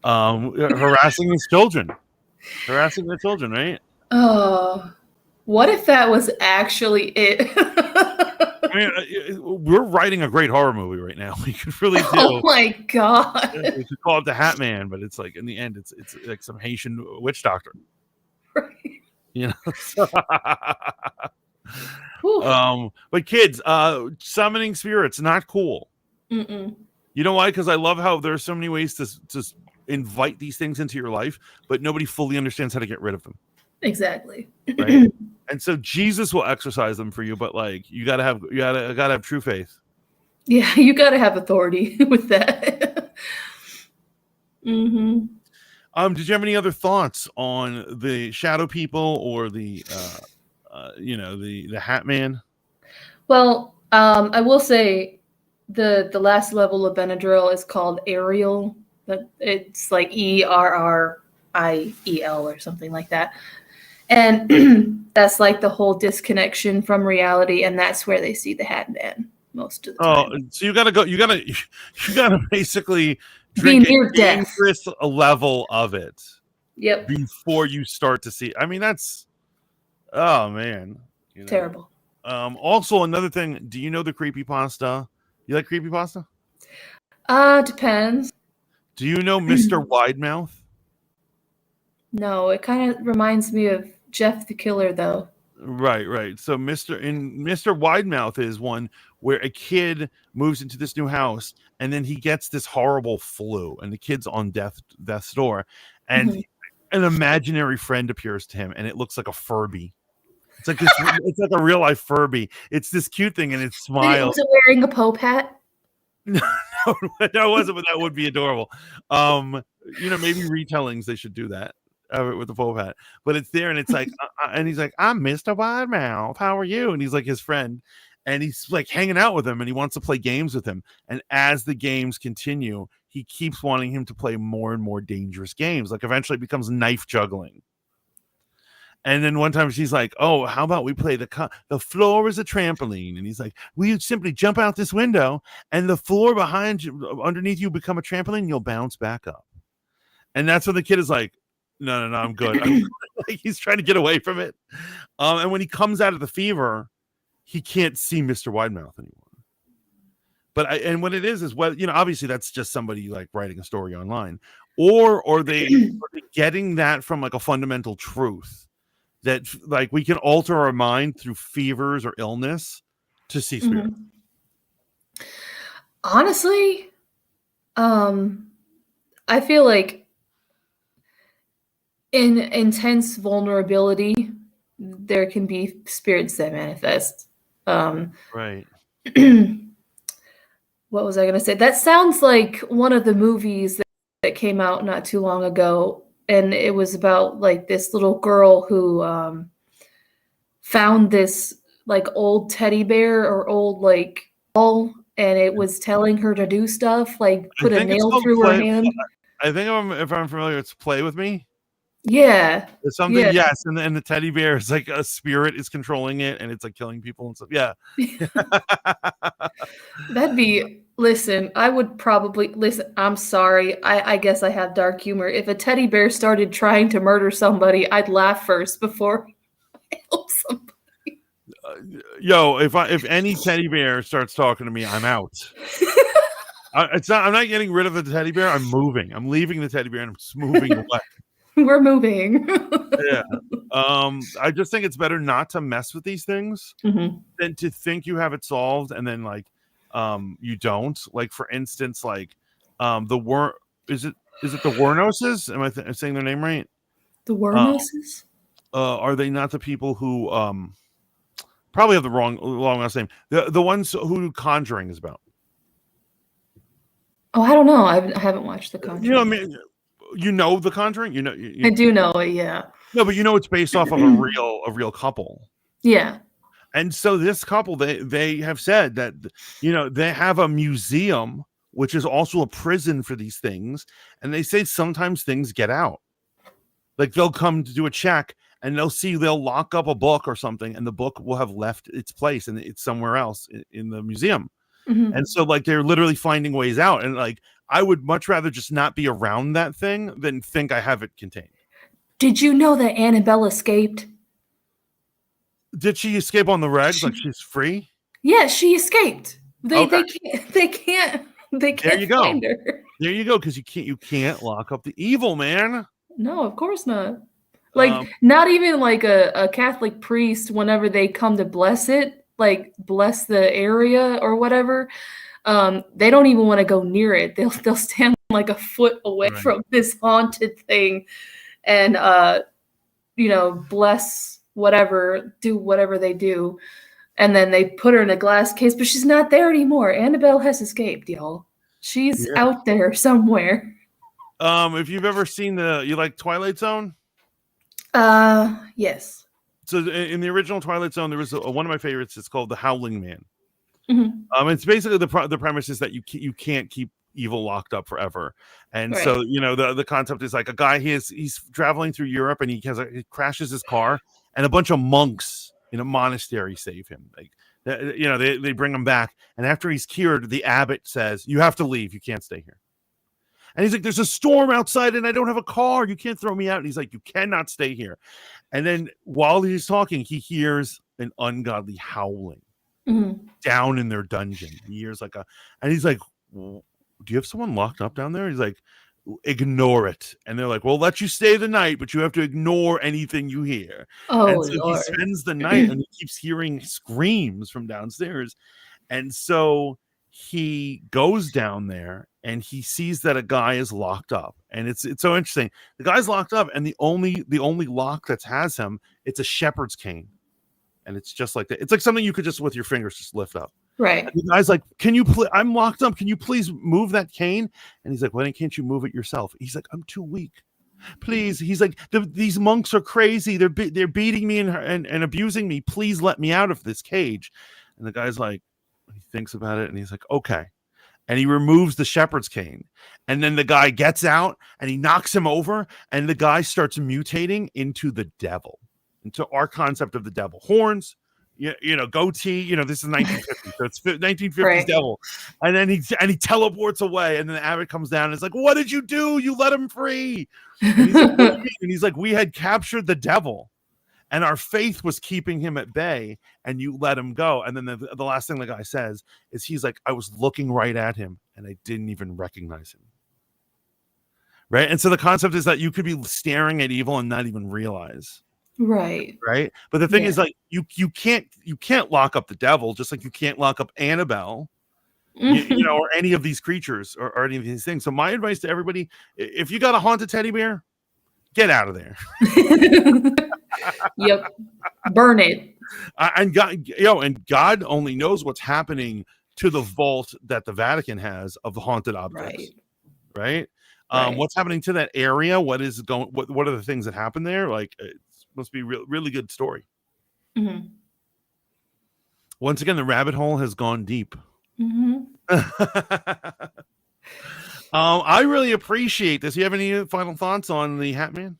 harassing his children. Harassing the children, right? Oh, what if that was actually it? I mean, we're writing a great horror movie right now. We could really do. Oh my god. We could call it the Hat Man, but it's like in the end, it's like some Haitian witch doctor. Right. You know. Whew. But kids, summoning spirits not cool. Mm-mm. You know why? Because I love how there's so many ways to invite these things into your life, but nobody fully understands how to get rid of them. Exactly. Right. And so Jesus will exercise them for you, but like you gotta have true faith. Yeah, you gotta have authority with that. Mm-hmm. Did you have any other thoughts on the shadow people or the the Hat Man? Well, I will say the last level of Benadryl is called Ariel, but it's like ERRIEL or something like that. And that's like the whole disconnection from reality, and that's where they see the Hat Man most of the time. So you gotta basically Be drink near a death. dangerous level of it Yep. before you start to see. I mean, that's oh man. Terrible. Also another thing, do you know the creepypasta? You like creepypasta? Depends. Do you know Mr. Widemouth? No, it kind of reminds me of Jeff the Killer, though. Right. So Mr. Widemouth is one where a kid moves into this new house and then he gets this horrible flu and the kid's on death's door and an imaginary friend appears to him and it looks like a Furby. It's like this, it's like a real life Furby. It's this cute thing and it smiles. Was it wearing a Pope hat? No, that wasn't, but that would be adorable. Maybe retellings they should do that with the Pope hat. But it's there, and it's like, and he's like, "I'm Mr. Widemouth. How are you?" And he's like his friend, and he's like hanging out with him, and he wants to play games with him. And as the games continue, he keeps wanting him to play more and more dangerous games. Like eventually, it becomes knife juggling. And then one time she's like, "Oh, how about we play the floor is a trampoline?" And he's like, "We simply jump out this window, and the floor behind you, underneath you, become a trampoline. And you'll bounce back up." And that's when the kid is like, "No, I'm good." Like he's trying to get away from it. And when he comes out of the fever, he can't see Mr. Widemouth anymore. But and what it is obviously that's just somebody like writing a story online, or are they getting that from like a fundamental truth? That like we can alter our mind through fevers or illness to see spirit. Honestly, I feel like in intense vulnerability, there can be spirits that manifest. Right. What was I going to say? That sounds like one of the movies that came out not too long ago. And it was about like this little girl who found this like old teddy bear or old like ball, and it was telling her to do stuff, like put a nail through her hand. I think if I'm familiar, it's Play With Me. Yeah. It's something, yeah. Yes. And the teddy bear is like a spirit is controlling it and it's like killing people and stuff. Yeah. That'd be, listen, I would probably, listen, I'm sorry. I guess I have dark humor. If a teddy bear started trying to murder somebody, I'd laugh first before I help somebody. If any teddy bear starts talking to me, I'm out. I'm not getting rid of the teddy bear. I'm moving. I'm leaving the teddy bear and I'm just moving away. We're moving. Yeah. I just think it's better not to mess with these things than to think you have it solved and then like you don't. Like for instance, like is it the Warnoses? Am I saying their name right? The Warnoses? Are they not the people who probably have the wrong last name? The ones who Conjuring is about. Oh, I don't know. I haven't watched The Conjuring. You know what I mean? You know The Conjuring? I do know it, yeah. No, but it's based off of a real couple. Yeah. And so this couple, they have said that they have a museum, which is also a prison for these things, and they say sometimes things get out. Like they'll come to do a check and they'll lock up a book or something, and the book will have left its place and it's somewhere else in the museum. And so like they're literally finding ways out, and like I would much rather just not be around that thing than think I have it contained. Did you know that Annabelle escaped? Did she escape on the regs? Like she's free? Yeah, she escaped. They Okay. can't There you go. find her. There you go, because you can't lock up the evil, man. No, of course not. Like not even like a Catholic priest whenever they come to bless it, like bless the area or whatever. They don't even want to go near it. They'll stand like a foot away Right. from this haunted thing and bless whatever, do whatever they do. And then they put her in a glass case, but she's not there anymore. Annabelle has escaped, y'all. She's out there somewhere. If you've ever seen you like Twilight Zone? Yes. So in the original Twilight Zone, there was one of my favorites. It's called The Howling Man. Mm-hmm. It's basically the premise is that you can't keep evil locked up forever, and Right. so the concept is like a guy he's traveling through Europe and he crashes his car and a bunch of monks in a monastery save him. Like they bring him back, and after he's cured, the abbot says, "You have to leave. You can't stay here." And he's like, "There's a storm outside and I don't have a car. You can't throw me out." And he's like, "You cannot stay here." And then while he's talking, he hears an ungodly howling down in their dungeon. He hears and he's like, "Do you have someone locked up down there?" He's like, "Ignore it." And they're like, "We'll let you stay the night, but you have to ignore anything you hear." Oh, and so Lord. he spends the night and he keeps hearing screams from downstairs. And so he goes down there and he sees that a guy is locked up. And it's so interesting. The guy's locked up, and the only lock that has him, it's a shepherd's cane. And it's just like that. It's like something you could just with your fingers just lift up. Right. And the guy's like, "Can you I'm locked up. Can you please move that cane?" And he's like, "Why can't you move it yourself?" He's like, "I'm too weak. Please." He's like, "These monks are crazy. They're beating me and abusing me. Please let me out of this cage." And the guy's like, he thinks about it and he's like, "Okay." And he removes the shepherd's cane. And then the guy gets out and he knocks him over, and the guy starts mutating into the devil, into our concept of the devil. Horns, goatee, this is 1950, so it's 1950s Right. devil. And then he teleports away, and then the abbot comes down and is like, "What did you do? You let him free." And he's like, "What do you mean?" And he's like, "We had captured the devil, and our faith was keeping him at bay, and you let him go." And then the last thing the guy says is, he's like, "I was looking right at him and I didn't even recognize him." Right. And so the concept is that you could be staring at evil and not even realize. Right. Right. But the thing is, like, you can't lock up the devil, just like you can't lock up Annabelle, or any of these creatures or any of these things. So my advice to everybody, if you got a haunted teddy bear, get out of there. Yep. Burn it. And God only knows what's happening to the vault that the Vatican has of the haunted objects. Right. What's happening to that area? What is going? What are the things that happen there? Like, it must be really good story. Mm-hmm. Once again, the rabbit hole has gone deep. Mm-hmm. I really appreciate this. You have any final thoughts on the Hat Man?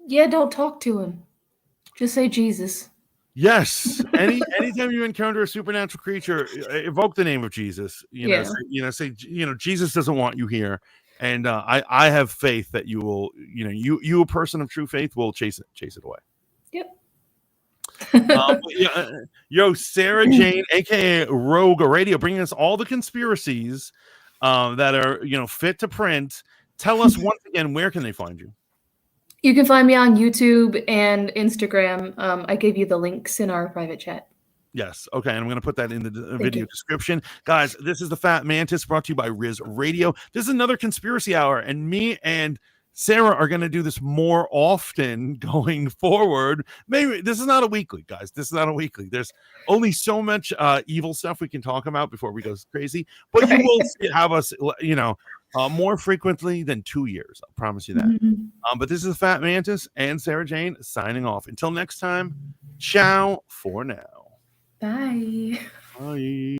Yeah, don't talk to him. Just say Jesus. Yes. Anytime you encounter a supernatural creature, evoke the name of Jesus. Say Jesus doesn't want you here, and I have faith that you will. You a person of true faith will chase it away. Yep. Sarah Jane, aka Rogue Radio, bringing us all the conspiracies that are fit to print. Tell us once again, where can they find you? You can find me on YouTube and Instagram. I gave you the links in our private chat. Yes. Okay. And I'm going to put that in the video description. Guys, this is the Fat Mantis, brought to you by Riz Radio. This is another conspiracy hour, and me and Sarah are going to do this more often going forward. Maybe this is not a weekly, guys. This is not a weekly. There's only so much evil stuff we can talk about before we go crazy. But you will have us, more frequently than 2 years. I promise you that. Mm-hmm. But this is the Fat Mantis and Sarah Jane signing off. Until next time, ciao for now. Bye.